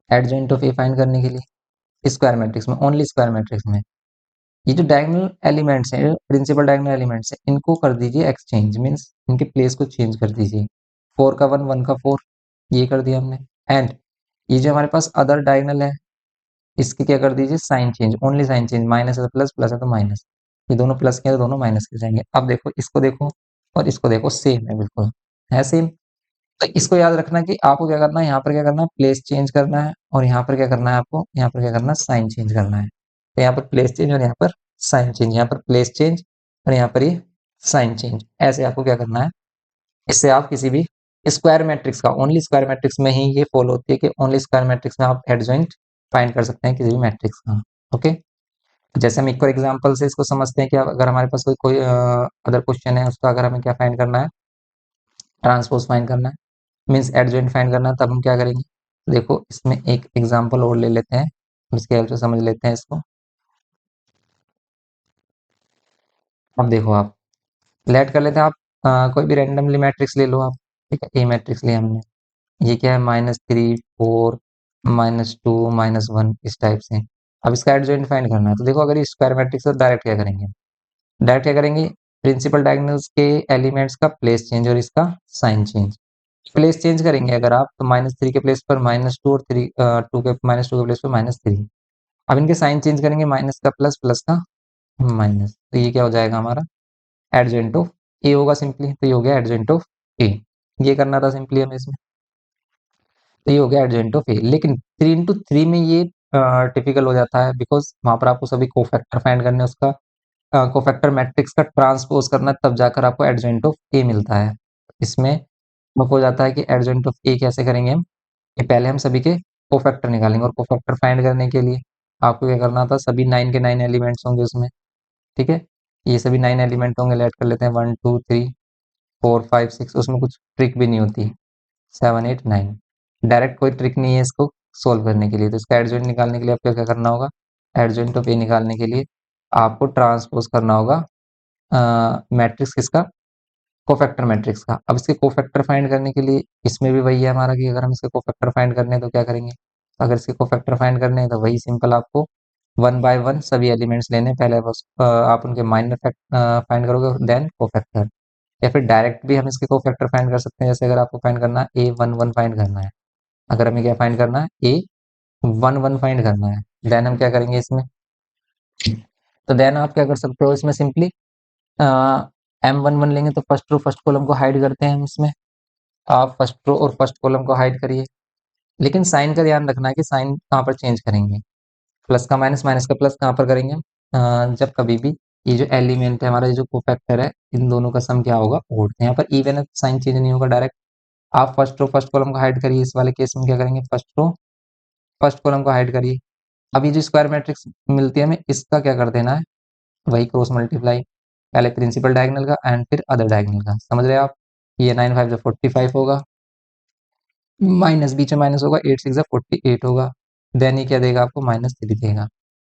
एडजॉइंट ऑफ ए फाइंड करने के लिए स्क्वायर मैट्रिक्स में, ओनली स्क्वायर मैट्रिक्स में ये जो डायगोनल एलिमेंट्स हैं, प्रिंसिपल डायगोनल एलिमेंट्स हैं, इनको कर दीजिए एक्सचेंज, मीन्स इनके प्लेस को चेंज कर दीजिए। 4 का 1, 1 का 4, ये कर दिया हमने। एंड ये जो हमारे पास अदर डायगोनल है, इसके क्या कर दीजिए, sign change, only sign change, minus है तो प्लस, प्लस है तो माइनस। ये दोनों प्लस के हैं तो दोनों माइनस के जाएंगे। अब देखो इसको देखो और इसको देखो, सेम है, बिल्कुल है सेम। तो इसको याद रखना कि आपको क्या करना है, यहाँ पर क्या करना है, प्लेस चेंज करना है, और यहाँ पर क्या करना है आपको, यहाँ पर क्या करना है, साइन चेंज करना है। तो यहाँ पर प्लेस चेंज और यहाँ पर साइन चेंज, यहाँ पर प्लेस चेंज और यहाँ पर ये साइन चेंज, ऐसे आपको क्या करना है। इससे आप किसी भी स्क्वायर मैट्रिक्स का, ओनली स्क्वायर मैट्रिक्स में ही ये फॉलो होती है कि ओनली स्क्वायर मैट्रिक्स में आप एडजॉइंट फाइंड कर सकते हैं किसी भी मैट्रिक्स का। ओके, जैसे हम एक और एग्जांपल से इसको समझते हैं कि अगर हमारे पास कोई कोई अदर क्वेश्चन है, उसका अगर हमें क्या फाइंड करना है, ट्रांसपोज फाइंड करना है, मीन्स एडजॉइंट फाइंड करना है, तब हम क्या करेंगे। देखो इसमें एक एग्जांपल और ले लेते हैं, इसके हेल्प से समझ लेते हैं इसको। अब देखो आप लेट कर लेते हैं, आप कोई भी रैंडमली मैट्रिक्स ले लो आप। ठीक है, ए मैट्रिक्स लिया हमने, ये क्या है, -3, 4, -2, -1, इस टाइप से। अब इसका एडजॉइंट फाइंड करना है, तो देखो अगर ये स्क्वायर मैट्रिक्स है तो डायरेक्ट क्या करेंगे, डायरेक्ट क्या करेंगे, प्रिंसिपल डायगोनल्स के एलिमेंट्स का प्लेस चेंज और इसका साइन चेंज। प्लेस चेंज करेंगे अगर आप, तो -3 के प्लेस पर -2 और 3 2 के -2 के प्लेस पर -3। अब इनके साइन चेंज करेंगे, माइनस का प्लस, प्लस का माइनस, तो ये क्या हो जाएगा हमारा, एडजॉइंट ऑफ ए होगा सिंपली। तो ये हो गया एडजॉइंट ऑफ ए, ये करना था सिंपली हमें इसमें। तो ये हो गया एडजॉइंट ऑफ ए। लेकिन 3 into 3 में ये टिपिकल हो जाता है, बिकॉज वहां पर आपको सभी कोफैक्टर फाइंड करने हैं, उसका कोफैक्टर मैट्रिक्स का ट्रांसपोज करना है, तब जाकर आपको एडजॉइंट ऑफ ए मिलता है। इसमें हो जाता है कि एडजॉइंट ऑफ ए कैसे करेंगे हम, कि पहले हम सभी के कोफैक्टर निकालेंगे, और कोफैक्टर फाइंड करने के लिए आपको क्या करना था, सभी 9 के 9 एलिमेंट्स होंगे उसमें। ठीक है, ये सभी 9 एलिमेंट होंगे, लेट कर लेते हैं, 1 2 3 4 5 6, उसमें कुछ ट्रिक भी नहीं होती, 7 8 9, डायरेक्ट कोई ट्रिक नहीं है इसको सोल्व करने के लिए। तो इसका एडजॉइंट निकालने के लिए आपको क्या करना होगा, एडजॉइंट ऑफ ए निकालने के लिए आपको ट्रांसपोज करना होगा मैट्रिक्स किसका, कोफैक्टर मैट्रिक्स का। अब इसके कोफैक्टर फाइंड करने के लिए इसमें भी वही है हमारा, कि अगर हम इसके कोफैक्टर फाइंड करने हैं तो क्या करेंगे, तो अगर इसके कोफैक्टर फाइंड करने हैं तो वही सिंपल, आपको 1 बाय 1 सभी एलिमेंट्स लेने हैं। पहले बस आप उनके माइनर फैक्ट फाइंड करोगे, देन कोफैक्टर। या फिर डायरेक्ट भी हम इसके कोफैक्टर फाइंड कर सकते हैं, जैसे अगर आपको फाइंड करना है A11 फाइंड करना है, अगर हमें क्या फाइंड करना है, A11 फाइंड करना है, देन हम क्या करेंगे इसमें, तो देन आप क्या कर सकते हो इसमें सिंपली M11 लेंगे तो फर्स्ट रो फर्स्ट कॉलम को हाइड करते हैं हम इसमें, आप फर्स्ट रो और फर्स्ट कॉलम को हाइड करिए। लेकिन साइन का ध्यान रखना है कि साइन कहाँ पर चेंज करेंगे, प्लस का माइनस, माइनस का प्लस कहाँ पर करेंगे हम, जब कभी भी ये जो एलिमेंट है हमारा, ये जो कोफैक्टर है, इन दोनों का सम क्या होगा, ओड। यहाँ पर इवन है, साइन चेंज नहीं होगा, डायरेक्ट आप फर्स्ट रो फर्स्ट कॉलम को हाइड करिए। इस वाले केस में क्या करेंगे, फर्स्ट रो फर्स्ट कॉलम को हाइड करिए। अब ये जो स्क्वायर मैट्रिक्स मिलती है हमें, इसका क्या कर देना है, वही क्रॉस मल्टीप्लाई, पहले प्रिंसिपल डायगोनल का एंड फिर अदर डायगोनल का, समझ रहे हैं आप। ये 9 5 जो 45 होगा, माइनस बीच में माइनस होगा, 8 6 48 होगा, देन ये क्या देगा आपको, -3 देगा।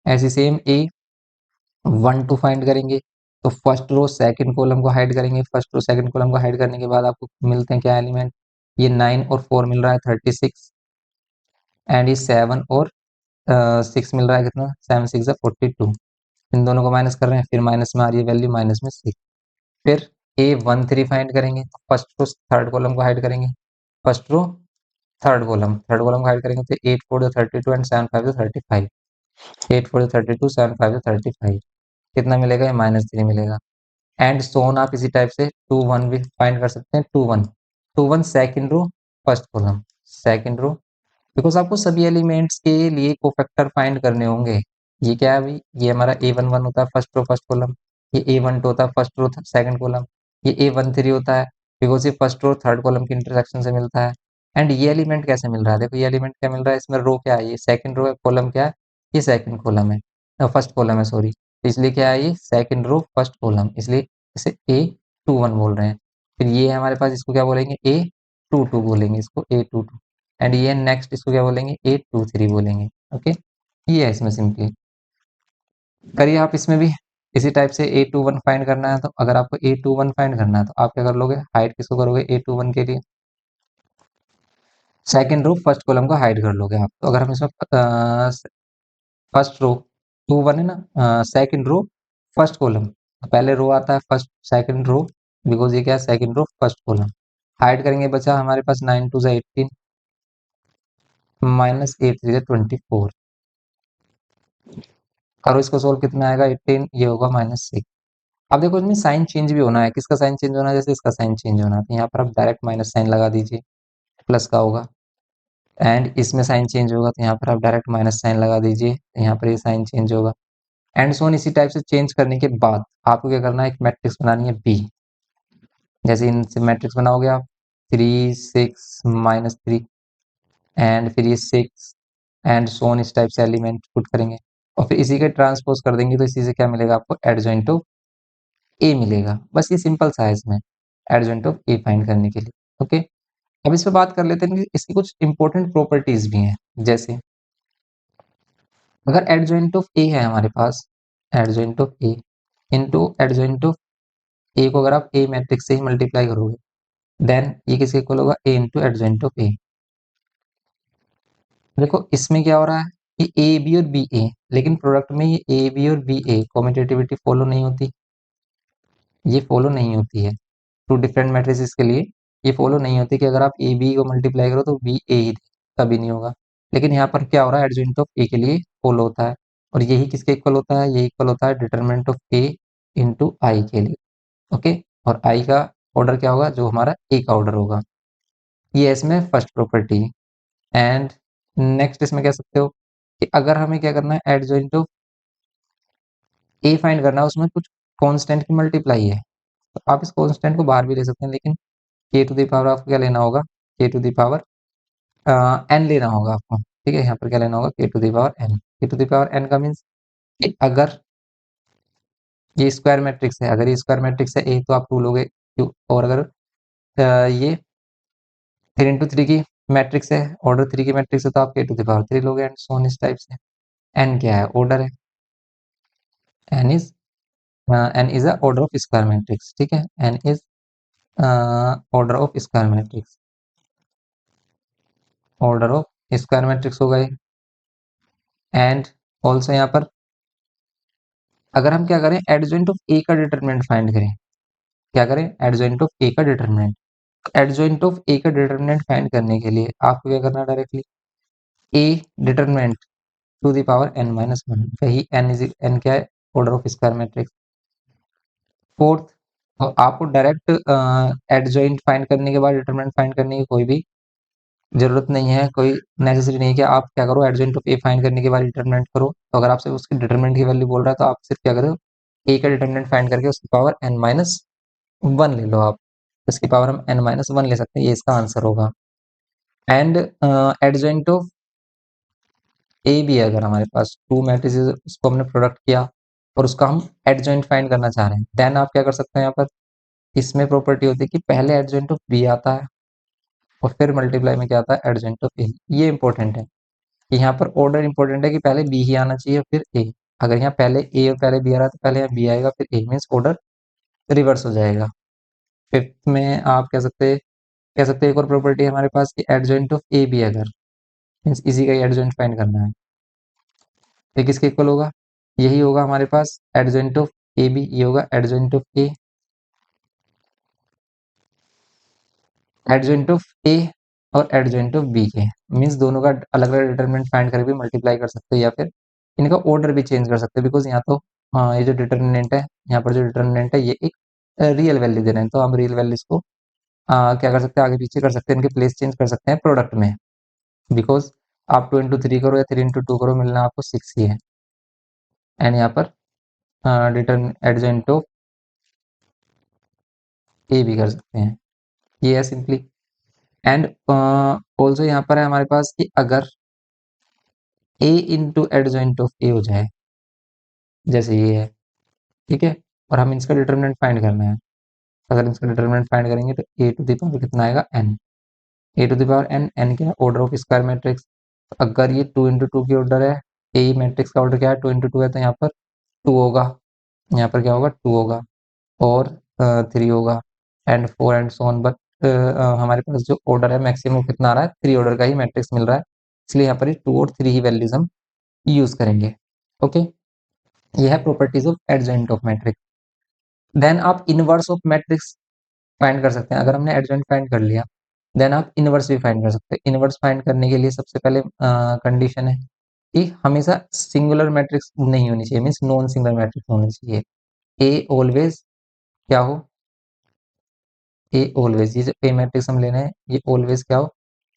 ऐसे सेम A12 फाइंड करेंगे, तो फर्स्ट रो सेकंड कॉलम को हाइड करेंगे, फर्स्ट रो सेकंड कॉलम को हाइड करने के बाद आपको मिलते हैं क्या एलिमेंट, ये 9 और 4 मिल रहा है 36, एंड ये 7 और 6 मिल रहा है कितना, 7 6 42। इन दोनों को माइनस कर रहे हैं, फिर माइनस में आ रही है वैल्यू, माइनस में 6। फिर A13 फाइंड करेंगे, तो फर्स्ट रो थर्ड कॉलम को हाइड करेंगे, फर्स्ट रो थर्ड कॉलम को हाइड करेंगे, तो 8 4 32 एंड 7 5 35, 8 4 32 7 5 35, कितना मिलेगा, ये -3 मिलेगा। एंड सोन आप इसी टाइप से 2 1 भी फाइंड कर सकते हैं, 2 1 2 1 second row first column, second row because आपको सभी एलिमेंट्स के लिए कोफैक्टर फाइंड करने होंगे। ये क्या है अभी, ये हमारा A11 होता है फर्स्ट रो फर्स्ट कॉलम, ये A12 होता है फर्स्ट रो सेकंड कॉलम, ये A13 होता है बिकॉज ये फर्स्ट रो थर्ड कॉलम के इंटरसेक्शन से मिलता है। एंड ये एलिमेंट कैसे मिल रहा है, देखो ये एलिमेंट क्या मिल रहा है, इसमें रो क्या है, ये सेकंड रो है, कॉलम क्या है, ये सेकंड कॉलम है, फर्स्ट कॉलम है सॉरी, इसलिए क्या है ये सेकंड रो फर्स्ट कॉलम, इसलिए इसे A21 बोल रहे हैं। फिर ये है हमारे पास, इसको क्या बोलेंगे, A22 बोलेंगे, इसको A22। एंड ये नेक्स्ट इसको क्या बोलेंगे, 823 बोलेंगे। ओके, ये है इसमें सिंपली। करिए आप इसमें भी इसी टाइप से A21 फाइंड करना है, तो अगर आपको A21 फाइंड करना है तो आप क्या कर लोगे, हाइड किसको करोगे A21 के लिए, सेकंड रो फर्स्ट कॉलम को हाइड कर लोगे आप। तो अगर हम इसमें फर्स्ट रो 21 है ना, सेकंड रो फर्स्ट कॉलम, तो पहले रो आता है फर्स्ट सेकंड रो, बिकॉज ये क्या है second row first column, hide करेंगे, बचा हमारे पास 9 2 18 माइनस 8 3 24, करो इसको सोल्व, कितना आएगा 18, ये होगा -6। अब देखो इसमें साइन चेंज भी होना है, किसका साइन चेंज होना है, जैसे इसका साइन चेंज होना है तो यहाँ पर आप डायरेक्ट माइनस साइन लगा दीजिए, प्लस का होगा। एंड इसमें साइन चेंज होगा तो यहाँ पर आप डायरेक्ट माइनस साइन लगा दीजिए, तो यहाँ पर ये साइन चेंज होगा। एंड सोन इसी टाइप से चेंज करने के बाद आपको क्या करना है, एक मैट्रिक्स बनानी है बी। जैसे इनसे मैट्रिक्स बनाओगे आप 3 6 -3 एंड फिर ये 6 एंड सोन इस टाइप से एलिमेंट पुट करेंगे और फिर इसी के ट्रांसपोज कर देंगे, तो इसी से क्या मिलेगा आपको, एडजॉइंट ऑफ ए मिलेगा। बस ये सिंपल सा है इसमें, एडजॉइंट ऑफ ए फाइंड करने के लिए। ओके, अब इस पे बात कर लेते हैं कि इसकी कुछ इंपॉर्टेंट प्रॉपर्टीज भी हैं। जैसे अगर एडजॉइंट ऑफ ए है हमारे पास, adjoint of A into adjoint of A को अगर आप ए मैट्रिक्स से ही मल्टीप्लाई करोगे, देन ये किसके इक्वल होगा, ए इंटू एडजॉइंट ऑफ ए। देखो इसमें क्या हो रहा है, कि ए बी और बी ए, लेकिन प्रोडक्ट में ये ए बी और बी ए कॉम्यूटेटिविटी फॉलो नहीं होती, ये फॉलो नहीं होती है। टू डिफरेंट मैट्रिसेस के लिए ये फॉलो नहीं होती कि अगर आप ए बी को मल्टीप्लाई करो तो बी ए ही दे, कभी नहीं होगा। लेकिन यहाँ पर क्या हो रहा है, एडजॉइंट ऑफ ए के लिए फॉलो होता है, और यही किसके इक्वल होता है, ये इक्वल होता है डिटरमिनेंट ऑफ ए इंटू आई के लिए। ओके, और आई का ऑर्डर क्या होगा, जो हमारा ए का ऑर्डर होगा। ये है इसमें फर्स्ट प्रॉपर्टी। एंड नेक्स्ट इसमें कह सकते हो कि अगर हमें क्या करना है, एडजॉइंट ऑफ ए फाइंड करना है, उसमें कुछ कांस्टेंट की मल्टीप्लाई है, तो आप इस कांस्टेंट को बाहर भी ले सकते हैं, लेकिन के टू द पावर आपको क्या लेना होगा, के टू द पावर एन लेना होगा आपको। ठीक है, यहाँ पर क्या लेना होगा, के टू द पावर एन। के टू द पावर एन का मीन्स अगर ये स्क्वायर मैट्रिक्स है, अगर ये स्क्वायर मैट्रिक्स है ए तो आप टू लोगे क्यों, और अगर ये 3 × 3 की मैट्रिक्स है, ऑर्डर 3 की मैट्रिक्स है, तो आप के टू द पावर 3 लोगे, एंड सो ऑन इस टाइप से। एन क्या है, ऑर्डर है, n is a order of square matrix. ठीक है, n is order of square matrix, order of square matrix हो गए। एंड ऑल्सो यहाँ पर अगर हम क्या करें, एडजॉइंट ऑफ ए का डिटरमिनेंट फाइंड करें, क्या करें, एडजॉइंट ऑफ ए का डिटरमिनेंट। एडजॉइंट ऑफ ए का डिटरमिनेंट फाइंड करने के लिए आपको क्या करना है, directly A determinant to the power n minus one, वही एन इज एन क्या है, order of square matrix. Fourth, तो आपको डायरेक्ट एडजॉइंट फाइंड करने के बाद डिटरमिनेंट फाइंड करने की कोई भी जरूरत नहीं है, कोई नेसेसरी नहीं है कि आप क्या करो, एडजॉइंट ऑफ ए फाइंड करने के बाद डिटरमिनेंट करो। तो अगर आपसे उसकी डिटरमिनेंट की वैल्यू बोल रहा है तो आप सिर्फ क्या करो, ए का डिटरमिनेंट फाइंड करके उसकी पावर एन माइनस वन ले लो आप, इसकी पावर हम एन माइनस वन ले सकते हैं, ये इसका आंसर होगा। एंड एडजॉइंट ऑफ ए भी है, अगर हमारे पास टू मैट्रिसेस उसको हमने प्रोडक्ट किया और उसका हम एडजॉइंट फाइंड करना चाह रहे हैं, देन आप क्या कर सकते हैं, यहाँ पर इसमें प्रॉपर्टी होती है कि पहले एडजॉइंट ऑफ बी आता है और फिर मल्टीप्लाई में क्या आता है, एडजॉइंट ऑफ ए। ये इंपॉर्टेंट है कि यहाँ पर ऑर्डर इंपॉर्टेंट है कि पहले बी ही आना चाहिए फिर ए। अगर यहाँ पहले ए और पहले बी आ रहा है तो पहले यहाँ बी आएगा फिर ए, मीन्स ऑर्डर रिवर्स हो जाएगा। फिफ्थ में आप कह सकते हैं एक और प्रॉपर्टी है हमारे पास कि एडजॉइंट ऑफ ए बी, अगर मीन्स इसी का ही एडजॉइंट फाइंड करना है, तो किसके इक्वल होगा, यही होगा हमारे पास एडजॉइंट ऑफ ए बी, ये होगा adjoint of A, adjoint of A और एडजॉइंट ऑफ बी के, मीन्स दोनों का अलग अलग डिटरमिनेंट फाइंड करके भी मल्टीप्लाई कर सकते हैं या फिर इनका ऑर्डर भी चेंज कर सकते हैं, बिकॉज यहाँ तो हाँ, ये जो डिटरमिनेंट है, यहाँ पर जो डिटरमिनेंट है ये एक रियल वैल्यू दे रहे हैं, तो हम रियल वैल्यूज को क्या कर सकते हैं, आगे पीछे कर सकते हैं, इनके प्लेस चेंज कर सकते हैं प्रोडक्ट में, बिकॉज आप 2 into 3 करो या 3 into 2 करो, मिलना आपको 6 ही है। एंड यहाँ पर डिटर्मिन एडजेंट ऑफ ए भी कर सकते हैं, ये है सिंपली। एंड ऑल्सो यहाँ पर है हमारे पास कि अगर ए इंटू एडजेंट ऑफ ए हो जाए, जैसे ये है, ठीक है, और हम इसका डिटर्मिनेंट फाइंड करना है। अगर इसका डिटर्मिनेंट फाइंड करेंगे तो ए टू द पावर कितना आएगा, n. A to the power n, n क्या है, ऑर्डर ऑफ स्क्वायर मैट्रिक्स। अगर ये 2 into 2 की ऑर्डर है, ए मैट्रिक्स का ऑर्डर क्या है, 2 into 2 है, तो यहाँ पर 2 होगा, यहाँ पर क्या होगा, 2 होगा, और 3 होगा, and 4 and so on. But हमारे पास जो ऑर्डर है मैक्सिमम कितना आ रहा है, 3 ऑर्डर का ही मैट्रिक्स मिल रहा है, इसलिए यहाँ पर ये 2 और 3 ही वैल्यूज हम यूज करेंगे। ओके, ये है properties of adjoint of matrix. Then आप इनवर्स ऑफ मैट्रिक्स फाइंड कर सकते हैं। अगर हमने एडजेंट फाइंड कर लिया, देन आप इनवर्स भी फाइंड कर सकते हैं। इनवर्स फाइंड करने के लिए सबसे पहले कंडीशन है कि हमेशा सिंगुलर मैट्रिक्स नहीं होनी चाहिए, मीन्स नॉन सिंगुलर मैट्रिक्स होनी चाहिए। ए ऑलवेज क्या हो, ए ऑलवेज, ये जो ए मैट्रिक्स हम लेना है, ये ऑलवेज क्या हो,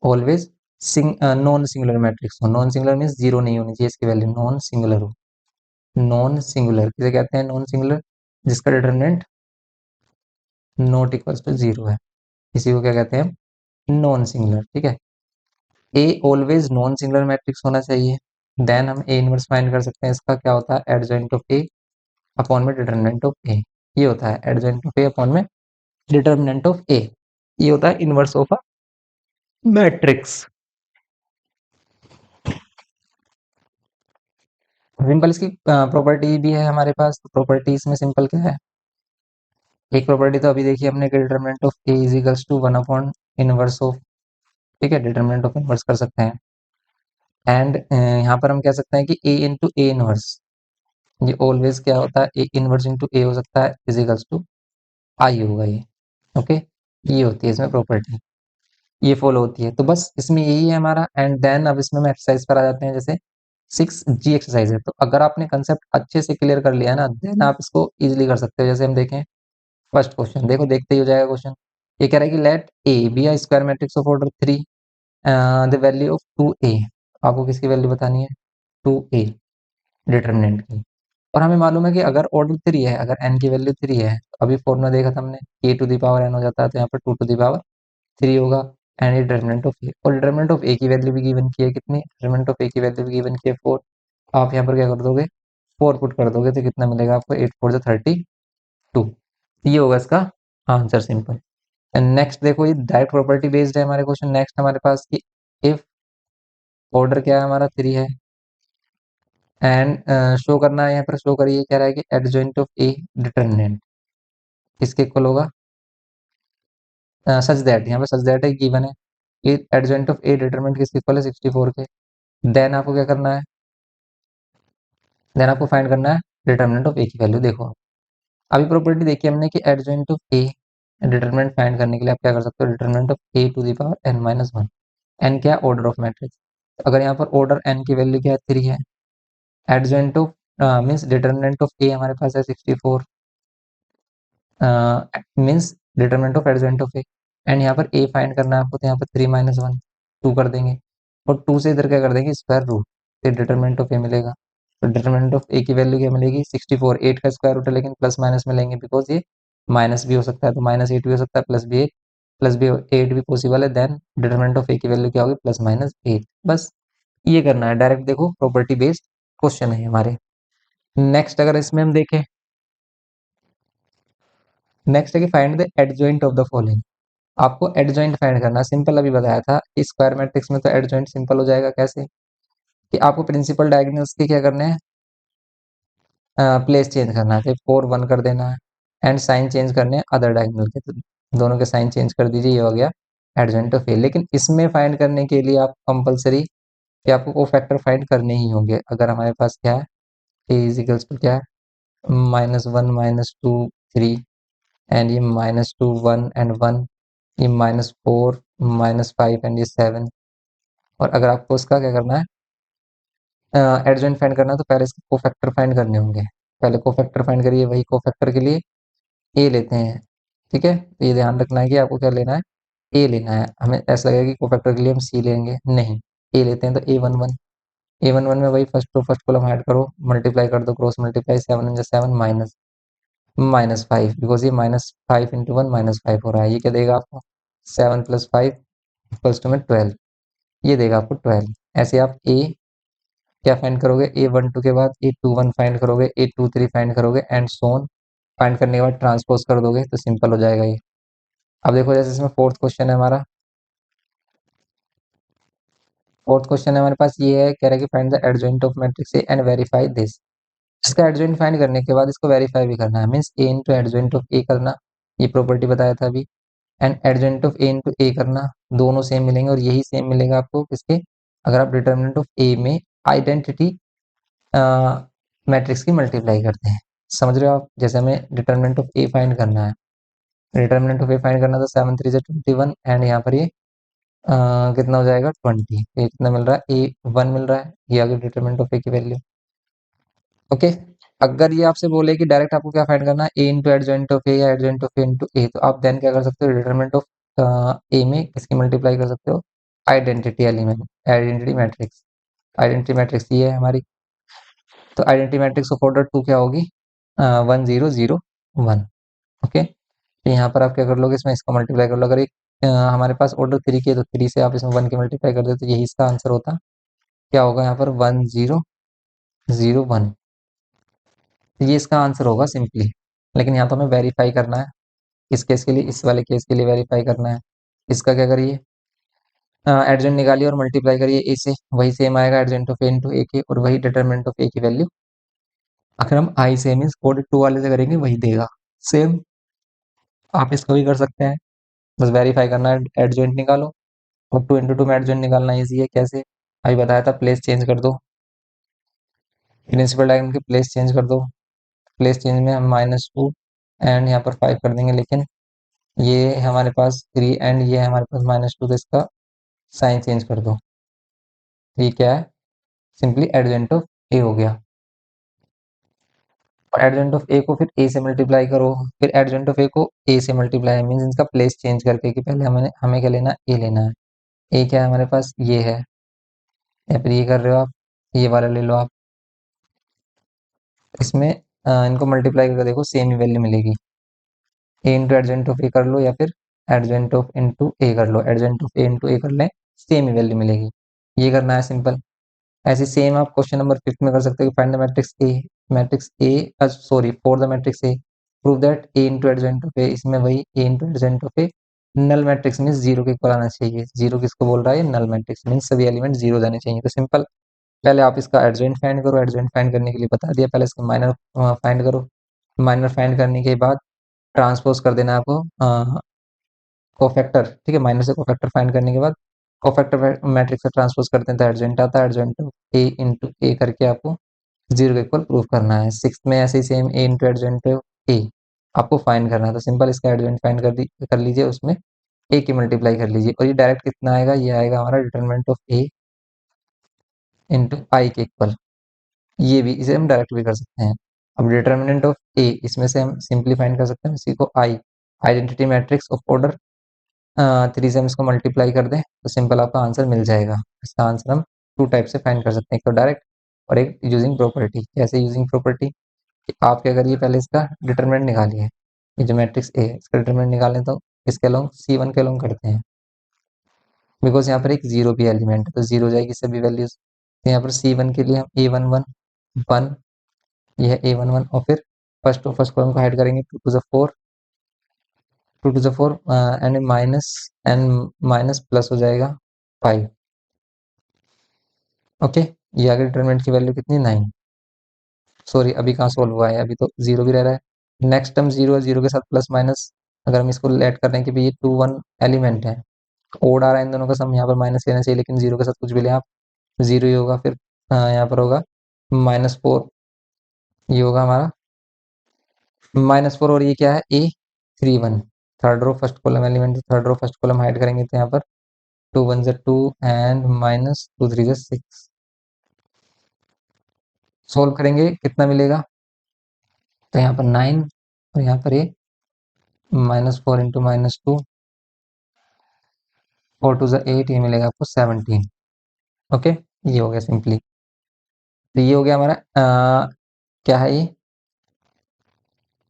ऑलवेज नॉन सिंगुलर मैट्रिक्स हो। नॉन सिंगुलर मीन्स जीरो नहीं होनी चाहिए इसकी वैल्यू, नॉन सिंगुलर हो। नॉन सिंगुलर किसे कहते हैं, नॉन सिंगुलर, जिसका determinant not equals to zero है, इसी को क्या कहते हैं, नॉन सिंगुलर। ठीक है, a always non singular matrix होना चाहिए। देन हम ए इनवर्स फाइंड कर सकते हैं, इसका क्या होता है, एडजॉइंट ऑफ ए अपॉन में डिटरमिनेंट ऑफ ए। ये होता है एडजॉइंट ऑफ ए अपॉन में डिटरमिनेंट ऑफ ए, ये होता है inverse of a matrix. Simple इसकी प्रॉपर्टी भी है हमारे पास, प्रॉपर्टीज में सिंपल क्या है, एक प्रॉपर्टी तो अभी देखिए हमने कि determinant of A is equals to 1 upon inverse of, ठीक है, डिटरमिनेंट ऑफ इनवर्स कर सकते हैं। एंड यहाँ पर हम कह सकते हैं कि ए इंटू ए इनवर्स, ये ऑलवेज क्या होता है, ए इनवर्स इंटू ए हो सकता है, इज इक्वल्स टू आई होगा ये। ओके, ये होती है इसमें प्रॉपर्टी, ये फॉलो होती है। तो बस इसमें यही है हमारा। एंड देन अब इसमें हम एक्सरसाइज पर आ जाते हैं। जैसे 6G एक्सरसाइज है, तो अगर आपने कंसेप्ट अच्छे से क्लियर कर लिया ना, देन आप इसको इजीली कर सकते हो। जैसे हम देखें फर्स्ट क्वेश्चन, देखो देखते ही हो जाएगा क्वेश्चन। ये कह रहा है कि let A be a square matrix of order 3, the value of 2A। आपको किसकी वैल्यू बतानी है, 2A, डिटरमिनेंट की। और हमें मालूम है कि अगर ऑर्डर 3 है, अगर n की वैल्यू 3 है, तो अभी फॉर्मूला देखा था हमने, k to the power n हो जाता है, तो यहाँ पर 2 टू द पावर 3 होगा। एंड ये डिटरमिनेंट ऑफ ए, और डिटरमिनेंट ऑफ ए की वैल्यू भी गिवन की है, कितनी, डिटरमिनेंट ऑफ ए की वैल्यू भी गिवन की है 4। आप यहाँ पर क्या कर दोगे, 4 पुट कर दोगे, तो कितना मिलेगा आपको, 8 4 32। ये होगा इसका आंसर, सिंपल। एंड नेक्स्ट देखो, ये डायरेक्ट प्रॉपर्टी बेस्ड है हमारे क्वेश्चन। नेक्स्ट हमारे पास कि इफ ऑर्डर क्या है हमारा 3 है, एंड शो करना है, यहाँ पर शो करिए, कह रहा है कि एडजॉइंट ऑफ ए डिटरमिनेंट किसके इक्वल होगा, सच दैट, यहाँ पे सच दैट है गिवन है कि एडजॉइंट ऑफ ए डिटरमिनेंट किसके इक्वल है, 64 के। देन आपको क्या करना है, देन आपको फाइंड करना है डिटरमिनेंट ऑफ ए की वैल्यू। देखो अभी प्रॉपर्टी देखी हमने कि adjoint of A determinant find करने के लिए आप क्या कर सकते हो, determinant of A to the power n minus one. N क्या है, ऑर्डर ऑफ मैट्रिक्स। अगर यहाँ पर ऑर्डर एन की वैल्यू क्या है, 3 है, adjoint of means determinant of A हमारे पास है 64, means determinant of adjoint of A. And यहाँ पर ए फाइंड करना है आपको, तो यहाँ पर 3 माइनस वन, 2 कर देंगे, और 2 से इधर क्या कर देंगे, स्क्वायर रूट, फिर डिटरमिनेंट ऑफ ए मिलेगा। तो डिटरमिनेंट ऑफ ए की वैल्यू क्या मिलेगी, 64। 8 का स्क्वायर रूट है, लेकिन प्लस माइनस में लेंगे, बिकॉज ये माइनस भी हो सकता है, तो -8 भी हो सकता है, प्लस भी 8 भी पॉसिबल है। देन डिटरमिनेंट ऑफ ए की वैल्यू क्या होगी, +-8। बस ये करना है, डायरेक्ट देखो प्रॉपर्टी बेस्ड क्वेश्चन है हमारे। नेक्स्ट अगर इसमें हम देखें, नेक्स्ट है कि find the adjoint of the following. आपको एडजॉइंट फाइंड करना है, सिंपल अभी बताया था। इस स्क्वायर मैट्रिक्स में तो एडजॉइंट सिंपल हो जाएगा, कैसे कि आपको प्रिंसिपल डायगोनल्स के क्या करने हैं, प्लेस चेंज करना है, तो 4 1 कर देना है, एंड साइन चेंज करने हैं अदर डायगोनल के, तो दोनों के साइन चेंज कर दीजिए, ये हो गया एडजॉइंट ऑफ ए। लेकिन इसमें फाइंड करने के लिए आप कंपलसरी कि आपको कोफैक्टर फाइंड करने ही होंगे। अगर हमारे पास क्या है, ए इज इक्वल्स टू क्या है, -1 -2 3, एंड ये -2 1 एंड 1, ये -4 -5 एंड ये 7। और अगर आपको उसका क्या करना है, एडजॉइंट फाइंड करना है, तो पहले इसके कोफैक्टर फाइंड करने होंगे। पहले कोफैक्टर फाइंड करिए, वही कोफैक्टर के लिए ए लेते हैं। ठीक है, तो ये ध्यान रखना है कि आपको क्या लेना है, ए लेना है। हमें ऐसा लगेगा कि कोफैक्टर के लिए हम सी लेंगे, नहीं, ए लेते हैं तो ए वन वन में वही first to first column add करो, मल्टीप्लाई कर दो, cross multiply, 7 minus minus 5, because ये -5 × 1 -5 हो रहा है। ये क्या देगा आपको? 7 + 5 इक्वल्स टू में 12, ये देगा आपको 12। ऐसे आप ए क्या फाइंड करोगे? A12 के बाद A21 फाइंड करोगे, A23 फाइंड करोगे, एंड सो ऑन। फाइंड करने के बाद ट्रांसपोज कर दोगे तो सिंपल हो जाएगा ये। अब देखो, जैसे इसमें फोर्थ क्वेश्चन है हमारा, फोर्थ क्वेश्चन है हमारे पास, ये है, कह रहा है कि find the adjoint of matrix A and verify this. इसका एडजॉइंट फाइंड करने के बाद इसको वेरीफाई भी करना है, means A into adjoint of A करना, ये प्रॉपर्टी बताया था अभी, and adjoint of A into A करना, दोनों सेम मिलेंगे, और यही सेम मिलेगा आपको किसके? अगर आप डिटर्मिनेंट ऑफ ए में आइडेंटिटी मैट्रिक्स की मल्टीप्लाई करते हैं। समझ रहे हो आप? जैसे हमें डिटर्मिनेंट ऑफ ए फाइंड करना है, डिटर्मिनेंट ऑफ ए फाइंड करना तो 7 3 21, एंड यहाँ पर ये कितना हो जाएगा? 20। ये कितना मिल रहा है? A1 मिल रहा है, ये आ गई डिटर्मिनेंट ऑफ ए की वैल्यू। ओके, अगर ये आपसे बोले कि डायरेक्ट आपको क्या फाइंड करना है, ए इंटू एडजॉइंट ऑफ ए या एडजॉइंट ऑफ ए इंटू ए, तो आप देन क्या कर सकते हो? डिटर्मिनेंट ऑफ ए में किसकी मल्टीप्लाई कर सकते हो? Identity element, identity matrix. Identity matrix ये है हमारी, तो आइडेंटिटी मैट्रिक्स ऑफ ऑर्डर 2 क्या होगी? 1 0 0 1। ओके, तो यहाँ पर आप क्या कर लोगे? इसमें इसका मल्टीप्लाई कर लो। अगर एक हमारे पास ऑर्डर 3 की है तो 3 से आप इसमें 1 की मल्टीप्लाई कर दो, तो यही इसका आंसर होता। क्या होगा यहाँ पर? 1 0 0 1। ये इसका आंसर होगा सिंपली। लेकिन यहाँ तो हमें वेरीफाई करना है, इस केस के लिए, इस वाले केस के लिए वेरीफाई करना है। इसका क्या करिए? एडजेंट निकालिए और मल्टीप्लाई करिए ए से, वही सेम आएगा एडजेंट ऑफ ए इंटू ए के, और वही डिटरमिनेंट ऑफ ए की वैल्यू अगर हम आई से मीन्स कोड 2 वाले से करेंगे वही देगा सेम। आप इसको भी कर सकते हैं, बस वेरीफाई करना है, एडजेंट निकालो, और 2 × 2 में एडजेंट निकालना ईजी है। कैसे? अभी बताया था, प्लेस चेंज कर दो, प्रिंसिपल डायग्राम की प्लेस चेंज कर दो। प्लेस चेंज में हम -2 एंड यहाँ पर 5 कर देंगे, लेकिन ये हमारे पास 3 एंड ये हमारे पास -2, तो इसका साइन चेंज कर दो। ये क्या है? सिंपली एडजेंट ऑफ ए हो गया। और एडजेंट ऑफ ए को फिर ए से मल्टीप्लाई करो, फिर एडजेंट ऑफ ए को ए से मल्टीप्लाई, मीन्स इनका प्लेस चेंज करके, कि पहले हमें हमें क्या लेना है? ए लेना है। ए क्या है हमारे पास? ये है, या फिर ये कर रहे हो आप, ये वाला ले लो आप। इसमें इनको मल्टीप्लाई करके देखो, सेम ही वैल्यू मिलेगी। ए इंटू एडजेंट ऑफ ए कर लो, या फिर एडजेंट ऑफ इंटू ए कर लो, एडजेंट ऑफ ए इंटू ए कर लें, सेम ही वैल्यू मिलेगी। ये करना है सिंपल। ऐसे सेम आप क्वेश्चन नंबर 5 में कर सकते हो कि find the matrix A, sorry, for the matrix A, prove that A into adjoint of A, इसमें वही A into adjoint of A null matrix means zero के इक्वल आना चाहिए। जीरो किसको बोल रहा है? नल मैट्रिक्स मीन्स सभी एलिमेंट जीरो जाने चाहिए। तो सिंपल, पहले आप इसका एडजेंट फाइंड करो, एडजेंट फाइंड करने के लिए बता दिया, पहले इसका माइनर फाइंड करो। माइनर फाइंड करने के बाद ट्रांसपोज कर देना है आपको कोफैक्टर, ठीक है? माइनर से कोफैक्टर फाइंड करने के बाद कोफैक्टर मैट्रिक्स से ट्रांसपोज करते हैं तो एडजेंट आता है, एडजेंट ए इंटू ए करके आपको जीरो के इक्वल प्रूव करना है। सिक्स में ऐसे ही सेम, ए इंटू एडजेंट ए आपको फाइंड करना है, तो सिंपल इसका एडजेंट फाइंड कर लीजिए, उसमें ए की मल्टीप्लाई कर लीजिए, और ये डायरेक्ट कितना आएगा? ये आएगा हमारा डिटरमिनेंट ऑफ ए इंटू आई के इक्वल। ये भी, इसे हम डायरेक्ट भी कर सकते हैं। अब डिटरमिनेंट ऑफ ए, इसमें से हम सिंपली फाइंड कर सकते हैं इसी को आई, आइडेंटिटी मैट्रिक्स ऑफ ऑर्डर 3 से हम इसको मल्टीप्लाई कर दें तो सिंपल आपका आंसर मिल जाएगा। इसका आंसर हम 2 टाइप से फाइंड कर सकते हैं, एक तो डायरेक्ट और एक यूजिंग प्रॉपर्टी। कैसे यूजिंग प्रॉपर्टी? आप क्या करिए, पहले इसका डिटरमिनेंट निकालिए, ये जो मैट्रिक्स ए है इसका डिटरमिनेंट निकालें तो इसके अलोंग C1 के अलोंग करते हैं, बिकॉज यहाँ पर एक जीरो भी एलिमेंट है तो जीरो जाएगी सभी वैल्यूज। तो यहाँ पर C1 के लिए हम A11 1, ये है A11, और फिर फर्स्ट कॉलम को हाइड करेंगे, 2 to the 4 and minus plus हो जाएगा 5। ओके, ये आगे डिटरमिनेंट की वैल्यू कितनी? 9। सॉरी, अभी कहाँ सोल्व हुआ है, अभी तो जीरो भी रह रहा है। नेक्स्ट टर्म जीरो है, जीरो के साथ प्लस माइनस, अगर हम इसको ऐड कर रहे हैं कि भाई ये 2 1 एलिमेंट है, ओड आ रहा है इन दोनों का सम, यहाँ पर माइनस लेना चाहिए, लेकिन जीरो के साथ कुछ भी लें आप, जीरो ही होगा। फिर यहाँ पर होगा -4, ये होगा हमारा -4, और ये क्या है? A31, third row first column element, third row first column hide करेंगे तो यहाँ पर 2 1 2 एंड -2 3 6। सोल्व करेंगे कितना मिलेगा? तो यहाँ पर 9, और यहाँ पर ये -4 इंटू -2, 4 2 8, ये मिलेगा आपको 17। ओके, ये हो गया सिंपली। तो ये हो गया हमारा क्या है ये,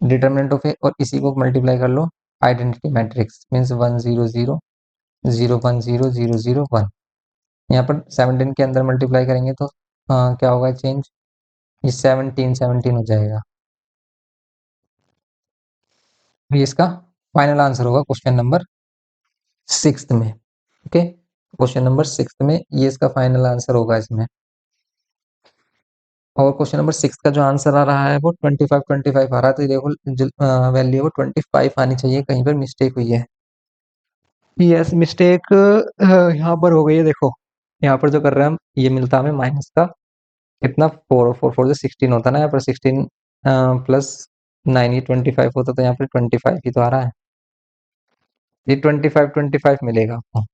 डिटर्मिनेंट ऑफ ए, और इसी को मल्टीप्लाई कर लो आइडेंटिटी मैट्रिक्स मीन्स 1 0 0 0 1 0 0 0 1। यहाँ पर 17 के अंदर मल्टीप्लाई करेंगे तो क्या होगा चेंज, ये 17 17 हो जाएगा। ये इसका फाइनल आंसर होगा क्वेश्चन नंबर 6 में। ओके, क्वेश्चन नंबर 6 में ये इसका फाइनल आंसर होगा इसमें। और क्वेश्चन नंबर 6 का जो आंसर आ रहा है वो 25 आ रहा है, तो ये देखो वैल्यू वो 25 आनी चाहिए, कहीं पर मिस्टेक हुई है। यस, मिस्टेक यहाँ पर हो गई है। देखो यहाँ पर जो कर रहे हैं हम, ये मिलता है हमें माइनस का कितना, 4 4 4 से 16 होता है ना, यहाँ पर 16 प्लस 9 ये 25 होता, तो यहाँ पर 25 ही तो आ रहा है। ये 25 मिलेगा आपको।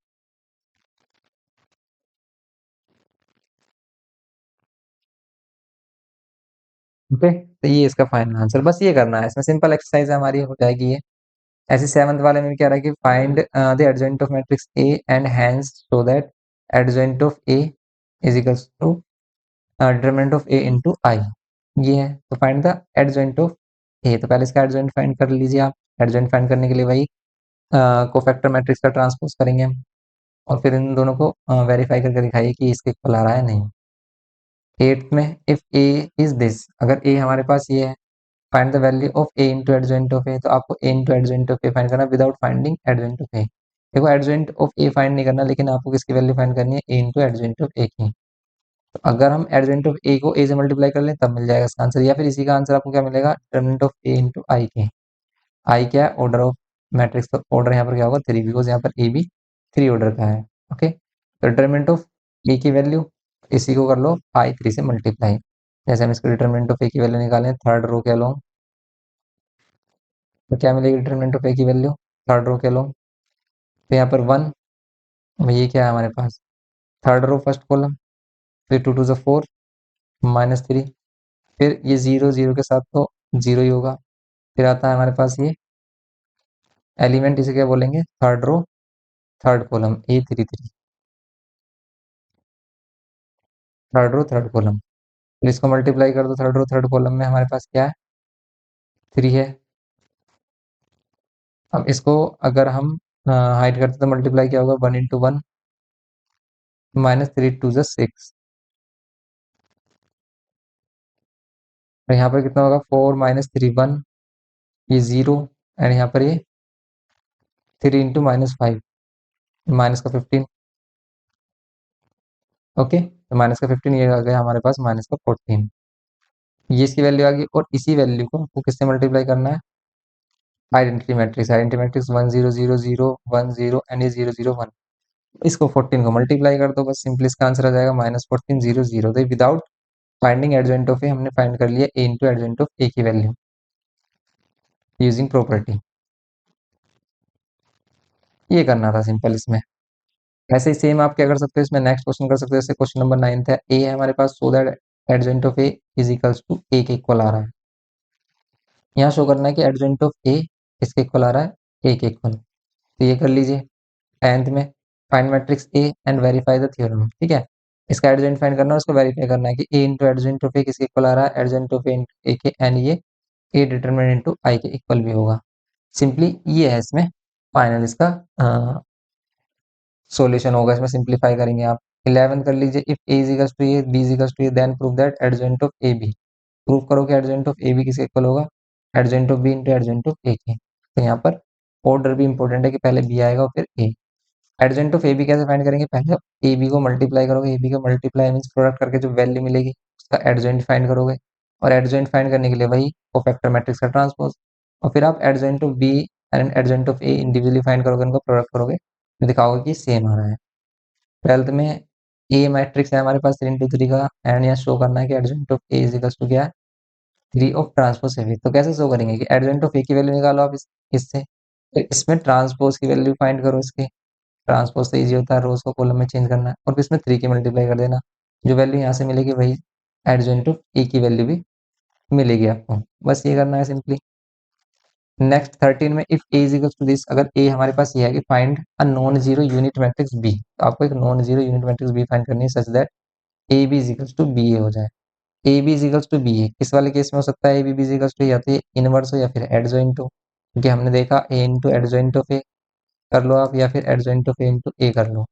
ओके, तो ये इसका फाइनल आंसर, बस ये करना है, इसमें सिंपल एक्सरसाइज हमारी हो जाएगी ये। ऐसे सेवंथ वाले में भी कह रहा है कि find the adjoint of matrix A and hence so that adjoint of A is equals to determinant of A into I. ये है, तो find the adjoint of A, तो पहले इसका एडजॉइंट फाइंड कर लीजिए आप। एडजॉइंट फाइंड करने के लिए वही कोफैक्टर मैट्रिक्स का ट्रांसपोज करेंगे हम, और फिर इन दोनों को वेरीफाई करके दिखाइए कि इसके इक्वल आ रहा है नहीं। एट्थ में इफ ए इज दिस, अगर ए हमारे पास ये है, find the value of A into adjoint of A, तो आपको A into adjoint of A find करना without finding adjoint of A. देखो एडजॉइंट ऑफ ए फाइंड नहीं करना, लेकिन आपको किसकी वैल्यू फाइंड करनी है, ए इंटू एडजॉइंट ऑफ ए की। तो अगर हम एडजॉइंट ऑफ ए को ए से मल्टीप्लाई कर लें तब मिल जाएगा इसका आंसर, या फिर इसी का आंसर आपको क्या मिलेगा, डिटरमिनेंट ऑफ ए इंटू आई के। आई क्या है, ऑर्डर ऑफ मैट्रिक्स, तो ऑर्डर यहाँ पर क्या होगा 3, बिकॉज यहाँ पर ए भी 3 ऑर्डर का है। ओके, तो डिटरमिनेंट ऑफ ए की वैल्यू, इसी को कर लो आई 3 से मल्टीप्लाई। जैसे हम इसको डिटरमिनेंट ऑफ ए की वैल्यू निकालें थर्ड रो के अलोंग, तो क्या मिलेगी डिटरमिनेंट ऑफ ए की वैल्यू थर्ड रो के अलोंग, तो यहाँ पर 1, ये क्या है हमारे पास थर्ड रो फर्स्ट कॉलम, फिर 2 2 ज़ा 4 -3, फिर ये 0 0 के साथ तो 0 ही होगा। फिर आता है हमारे पास ये एलिमेंट, इसे क्या बोलेंगे, third row third column A33, third row third column. फिर इसको मल्टीप्लाई कर दो, थर्ड रो थर्ड कॉलम में हमारे पास क्या है 3 है। अब इसको अगर हम हाइड करते तो मल्टीप्लाई क्या होगा, 1 इंटू 1 -3 2 ज़ा 6, और यहाँ पर कितना होगा 4 -3 1, ये 0, एंड यहाँ पर ये 3 इंटू -5 माइनस का 15। ओके, तो माइनस का 15 ये आ गया हमारे पास माइनस का 14, ये इसकी वैल्यू आ गई, और इसी वैल्यू को आपको किससे मल्टीप्लाई करना है, identity matrix, identity matrix 1 0 0 0 1 0 and ये 0 0 1, इसको 14 को मल्टीप्लाई कर दो, बस सिंपली इसका आंसर आ जाएगा -14 0 0। तो विदाउट फाइंडिंग एडजॉइंट ऑफ ए हमने फाइंड कर लिया ए इंटू एडजॉइंट ऑफ ए की वैल्यू यूजिंग प्रॉपर्टी। ये करना था सिंपल इसमें। ऐसे ही सेम आप क्या कर सकते हो, इसमें नेक्स्ट क्वेश्चन कर सकते हो, जैसे क्वेश्चन नंबर 9 है, ए है हमारे पास, so that adjoint of A is equals to A के इक्वल आ रहा है। यहाँ शो करना है कि एडजॉइंट ऑफ ए इसके इक्वल आ रहा है ए के इक्वल, तो ये कर लीजिए। 10th में find matrix A and verify the theorem, ठीक है, इसका एडजॉइंट फाइंड करना है, उसको वेरीफाई करना है कि ए इंटू एडजॉइंट ऑफ ए किसके इक्वल आ रहा है, एडजॉइंट ऑफ ए इंटू ए के, एंड ये ए डिटरमिनेंट इंटू आई के इक्वल भी होगा। सिंपली ये है इसमें फाइनल इसका सॉल्यूशन होगा, इसमें सिंपलीफाई करेंगे आप। 11 कर लीजिए, if A is equals to A B is equals to A then prove that adjoint of A B, prove करो कि एडजॉइंट ऑफ ए बी किसके इक्वल होगा, adjoint of B into adjoint of A के। तो यहाँ पर order भी important है कि पहले बी आएगा और फिर ए। एडजॉइंट ऑफ ए बी कैसे फाइंड करेंगे, पहले ए बी को मल्टीप्लाई करोगे, ए बी को मल्टीप्लाई मीन्स प्रोडक्ट करके जो वैल्यू मिलेगी उसका एडजॉइंट फाइंड करोगे, और एडजॉइंट फाइंड करने के लिए वही कोफैक्टर मैट्रिक्स का ट्रांसपोज, और फिर आप adjoint of B and adjoint of A individually find करोगे, उनको प्रोडक्ट करोगे तो दिखाओगे कि सेम आ रहा है। 12th में ए मैट्रिक्स है हमारे पास 3 इंटू 3 का, एंड यहाँ शो करना है कि adjoint of A is equal to क्या है 3 ऑफ ट्रांसपोज ए बी। तो कैसे शो करेंगे कि एडजॉइंट ऑफ ए की वैल्यू निकालो आप इससे, फिर इसमें ट्रांसपोज की वैल्यू फाइंड करो इसके, ट्रांसपोज से इजी होता है, रोज को कॉलम में चेंज करना है, और फिर इसमें 3 की मल्टीप्लाई कर देना, जो वैल्यू यहाँ से मिलेगी वही एडजॉइंट ऑफ ए की वैल्यू भी मिलेगी आपको, बस ये करना है सिंपली। नेक्स्ट 13 में if A is equal to this, अगर ए हमारे पास ये है कि find a non zero unit matrix B, तो आपको एक non zero unit matrix B find करनी है such that A B is equal to B A हो जाए। A B is equal to B A किस वाले केस में हो सकता है? A B is equal to या तो ये इनवर्स हो या फिर एडजॉइंट हो, क्योंकि हमने देखा ए इंटू एडजॉइंट ऑफ ए कर लो आप, या फिर एडजॉइंट ऑफ ए इंटू ए कर लो,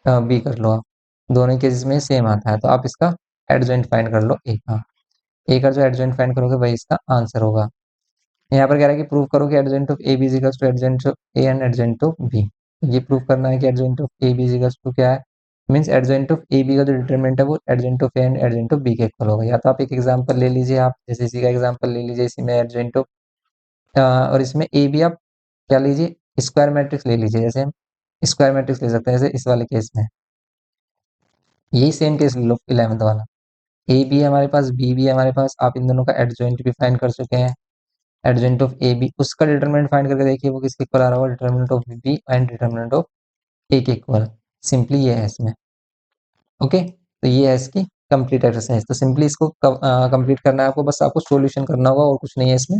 बी कर लो आप, दोनों केसेस में सेम आता है, तो आप इसका एडजॉइंट फाइंड कर लो ए का। ए का जो एडजॉइंट फाइंड करोगे वही इसका आंसर होगा। यहाँ पर कह रहा है कि प्रूव करो कि adjoint of A B is equal to adjoint of A and adjoint of B. ये प्रूव करना है कि adjoint of A B is equal to क्या है, means adjoint of A B का जो डिटरमिनेंट है वो adjoint of A and adjoint of B के इक्वल होगा। या तो आप एक एग्जांपल ले लीजिए, आप जैसे इसी का एग्जांपल ले लीजिए, इसी में एडजॉइंट ऑफ और इसमें ए बी आप क्या लीजिए, स्क्वायर मैट्रिक्स ले लीजिए, जैसे हम स्क्वायर मैट्रिक्स ले सकते हैं जैसे इस वाले केस में। यही सेम केस ले लो 11th वाला, ए बी है हमारे पास, बी भी है हमारे पास, आप इन दोनों का एडजॉइंट भी फाइंड कर चुके हैं, एडजॉइंट ऑफ ए बी, उसका डिटरमिनेंट फाइंड करके देखिए वो किसके इक्वल आ रहा होगा, determinant of B and determinant of A के इक्वल। सिंपली ये है इसमें। ओके, तो ये है इसकी कंप्लीट एक्सरसाइज। तो सिंपली इसको कंप्लीट करना है आपको, बस आपको सॉल्यूशन करना होगा और कुछ नहीं है इसमें।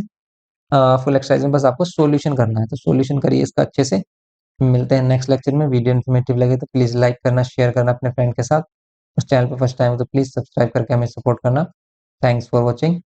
फुल एक्सरसाइज में बस आपको सॉल्यूशन करना है, तो सॉल्यूशन करिए इसका अच्छे से। मिलते हैं नेक्स्ट लेक्चर में। वीडियो इन्फॉर्मेटिव लगे तो प्लीज लाइक करना, शेयर करना अपने फ्रेंड के साथ। उस चैनल पर फर्स्ट टाइम तो प्लीज सब्सक्राइब करके हमें सपोर्ट करना। Thanks for watching.